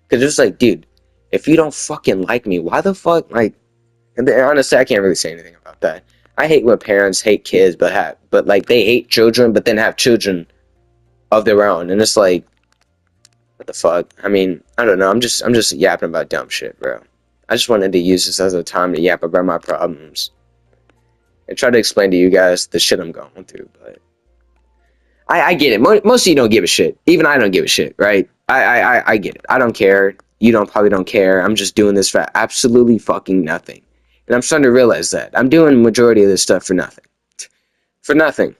Cause it's like, dude, if you don't fucking like me, why the fuck like? And honestly, I can't really say anything about that. I hate when parents hate kids, but like they hate children, but then have children of their own, and it's like, what the fuck? I mean, I don't know. I'm just yapping about dumb shit, bro. I just wanted to use this as a time to yap about my problems and try to explain to you guys the shit I'm going through. But I get it. Most of you don't give a shit. Even I don't give a shit, right? I get it. I don't care. You probably don't care. I'm just doing this for absolutely fucking nothing. And I'm starting to realize that. I'm doing the majority of this stuff for nothing. For nothing.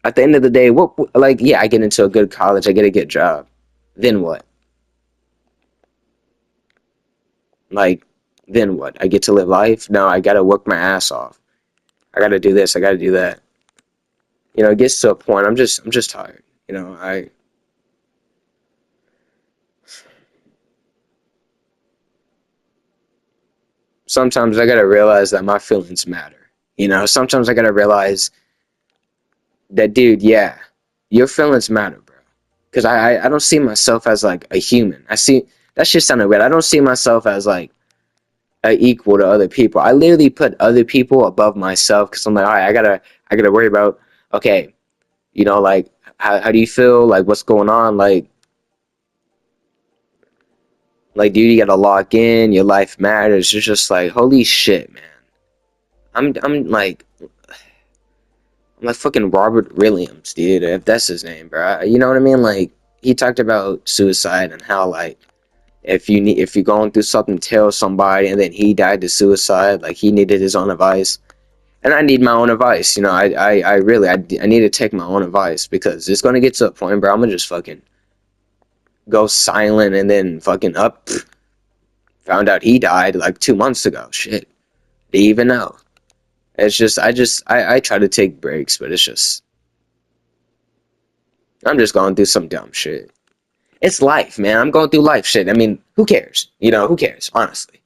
At the end of the day, yeah, I get into a good college. I get a good job. Then what? Like, then what? I get to live life? No, I gotta work my ass off. I gotta do this. I gotta do that. It gets to a point. I'm just tired. Sometimes I gotta realize that my feelings matter. Sometimes I gotta realize that, dude, yeah, your feelings matter, bro. Because I don't see myself as like a human. That shit sounded weird. I don't see myself as like equal to other people. I literally put other people above myself because I'm like, all right, I gotta worry about, okay, like how do you feel? Like what's going on? Like, dude, you gotta lock in. Your life matters. It's just like, holy shit, man. I'm Like fucking Robert Williams, dude, if that's his name, bro. You know what I mean? Like, he talked about suicide and how, like, if you're going through something, tell somebody, and then he died to suicide. Like, he needed his own advice, and I need my own advice. You know, I really, I need to take my own advice because it's gonna get to a point, bro. I'm gonna just fucking go silent, and then fucking up. Found out he died like 2 months ago. Shit, didn't even know. It's just, I try to take breaks, but it's just, I'm just going through some dumb shit. It's life, man. I'm going through life shit. I mean, who cares? You know, who cares? Honestly,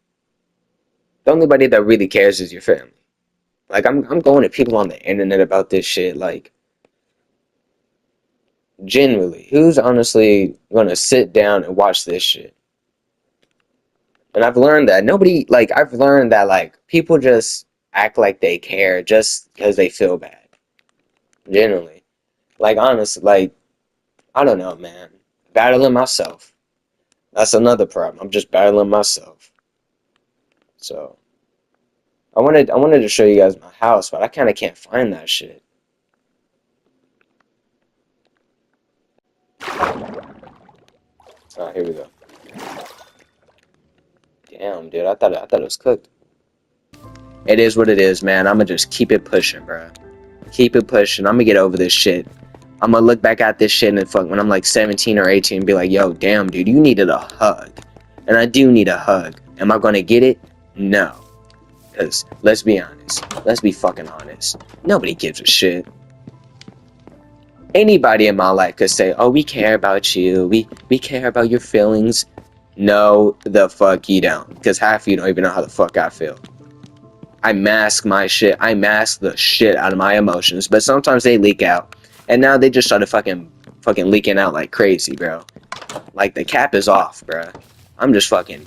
the only body that really cares is your family. Like, I'm going to people on the internet about this shit. Like, genuinely, who's honestly gonna sit down and watch this shit? And I've learned that I've learned that, like, people just act like they care just because they feel bad. Genuinely. Like, honestly, like, I don't know, man. Battling myself. That's another problem. I'm just battling myself. So, I wanted to show you guys my house, but I kind of can't find that shit. Oh, here we go. Damn, dude, I thought it was cooked. It is what it is, man. I'ma just keep it pushing, bro. Keep it pushing. I'ma get over this shit. I'm gonna look back at this shit and fuck when I'm like 17 or 18 and be like, yo, damn, dude, you needed a hug. And I do need a hug. Am I gonna get it? No. Because let's be honest. Let's be fucking honest. Nobody gives a shit. Anybody in my life could say, oh, we care about you. We care about your feelings. No, the fuck you don't. Because half of you don't even know how the fuck I feel. I mask my shit. I mask the shit out of my emotions. But sometimes they leak out. And now they just started fucking leaking out like crazy, bro. Like, the cap is off, bro. I'm just fucking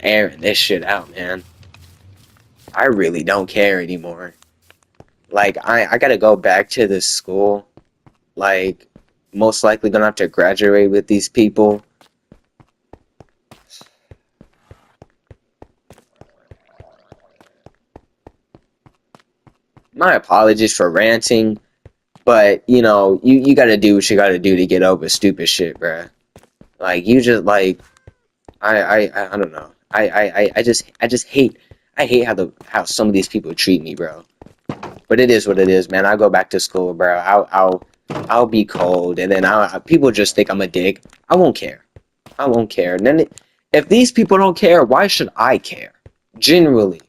airing this shit out, man. I really don't care anymore. Like, I gotta go back to this school. Like, most likely gonna have to graduate with these people. My apologies for ranting, but, you know, you gotta do what you gotta do to get over stupid shit, bruh. Like, you just, like, I don't know. I just hate, I hate how some of these people treat me, bro. But it is what it is, man. I'll go back to school, bro. I'll be cold, and then people just think I'm a dick. I won't care. I won't care. And then if these people don't care, why should I care? Generally,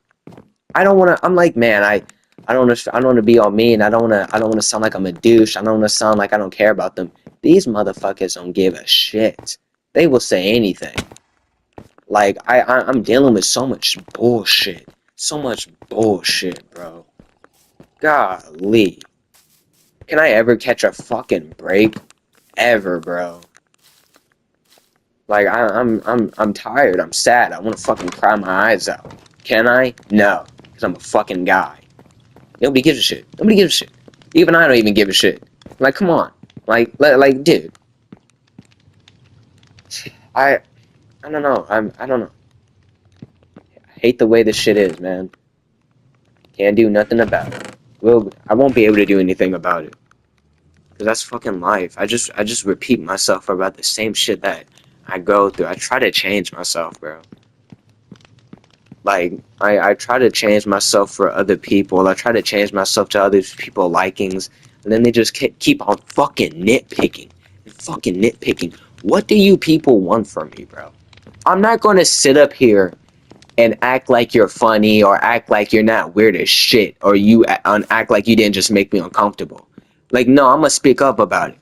I don't want to. I'm like, man, I don't want to. I don't want to be all mean. I don't want to sound like I'm a douche. I don't want to sound like I don't care about them. These motherfuckers don't give a shit. They will say anything. Like, I'm dealing with so much bullshit. So much bullshit, bro. Golly. Can I ever catch a fucking break? Ever, bro. Like, I'm tired. I'm sad. I want to fucking cry my eyes out. Can I? No. Because I'm a fucking guy. Nobody gives a shit. Nobody gives a shit. Even I don't even give a shit. Like, come on. Like, dude. I don't know. I don't know. I hate the way this shit is, man. Can't do nothing about it. I won't be able to do anything about it. Cause that's fucking life. I just repeat myself about the same shit that I go through. I try to change myself, bro. Like, I try to change myself for other people. I try to change myself to other people's likings. And then they just keep on fucking nitpicking. And fucking nitpicking. What do you people want from me, bro? I'm not gonna sit up here and act like you're funny or act like you're not weird as shit or act like you didn't just make me uncomfortable. Like, no, I'm gonna speak up about it.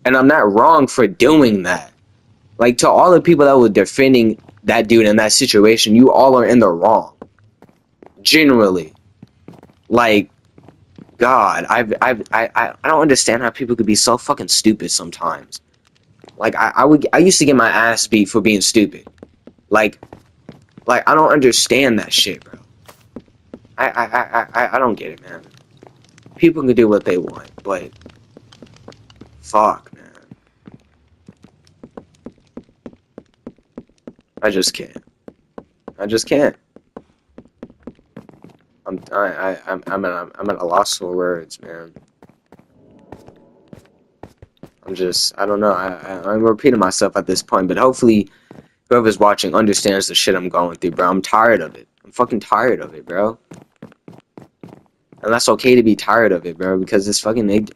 And I'm not wrong for doing that. Like, to all the people that were defending that dude in that situation, you all are in the wrong. Generally. Like, God, I don't understand how people could be so fucking stupid sometimes. Like, I used to get my ass beat for being stupid. Like, I don't understand that shit, bro. I don't get it, man. People can do what they want, but fuck, man. I just can't. I just can't. I'm I'm at a loss for words, man. I don't know. I'm repeating myself at this point, but hopefully whoever's watching understands the shit I'm going through, bro. I'm tired of it. I'm fucking tired of it, bro. And that's okay to be tired of it, bro, because it's fucking.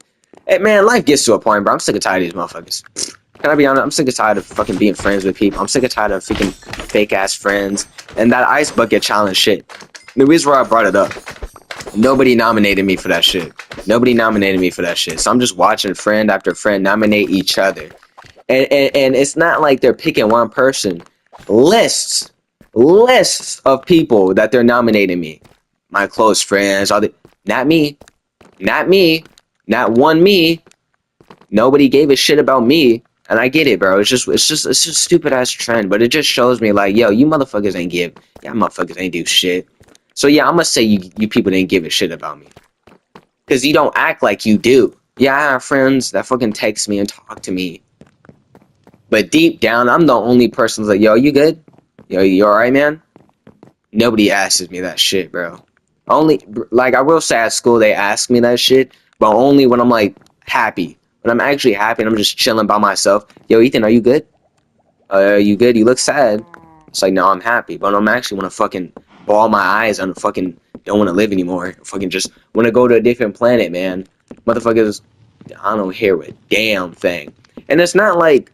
Hey, man, life gets to a point, bro. I'm sick and tired of these motherfuckers. Can I be honest? I'm sick and tired of fucking being friends with people. I'm sick and tired of freaking fake ass friends and that ice bucket challenge shit. The reason why I brought it up, nobody nominated me for that shit. Nobody nominated me for that shit. So I'm just watching friend after friend nominate each other. And it's not like they're picking one person. Lists of people that they're nominating me. My close friends, all the not me. Not me. Not one me. Nobody gave a shit about me. And I get it, bro. It's just stupid ass trend, but it just shows me like, yo, you motherfuckers ain't give, yeah, motherfuckers ain't do shit. So yeah, I'm gonna say you people didn't give a shit about me, cause you don't act like you do. Yeah, I have friends that fucking text me and talk to me, but deep down, I'm the only person that's like, yo, you good? Yo, you alright, man? Nobody asks me that shit, bro. Only like I will say at school they ask me that shit, but only when I'm like happy. When I'm actually happy and I'm just chilling by myself. Yo, Ethan, are you good? You good? You look sad. It's like, no, I'm happy, but I'm actually want to fucking ball my eyes and fucking don't want to live anymore. Fucking just want to go to a different planet, man. Motherfuckers, I don't hear a damn thing. And it's not like,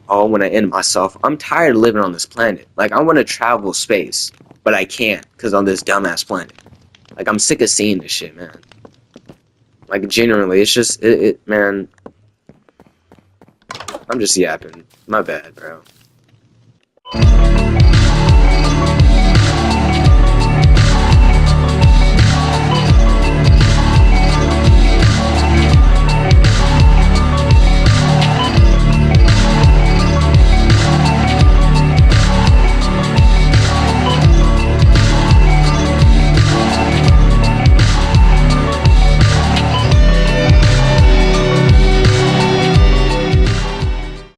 oh, when I end myself, I'm tired of living on this planet. Like, I want to travel space, but I can't because on this dumbass planet. Like, I'm sick of seeing this shit, man. Like, genuinely, it's just, man, I'm just yapping. My bad, bro.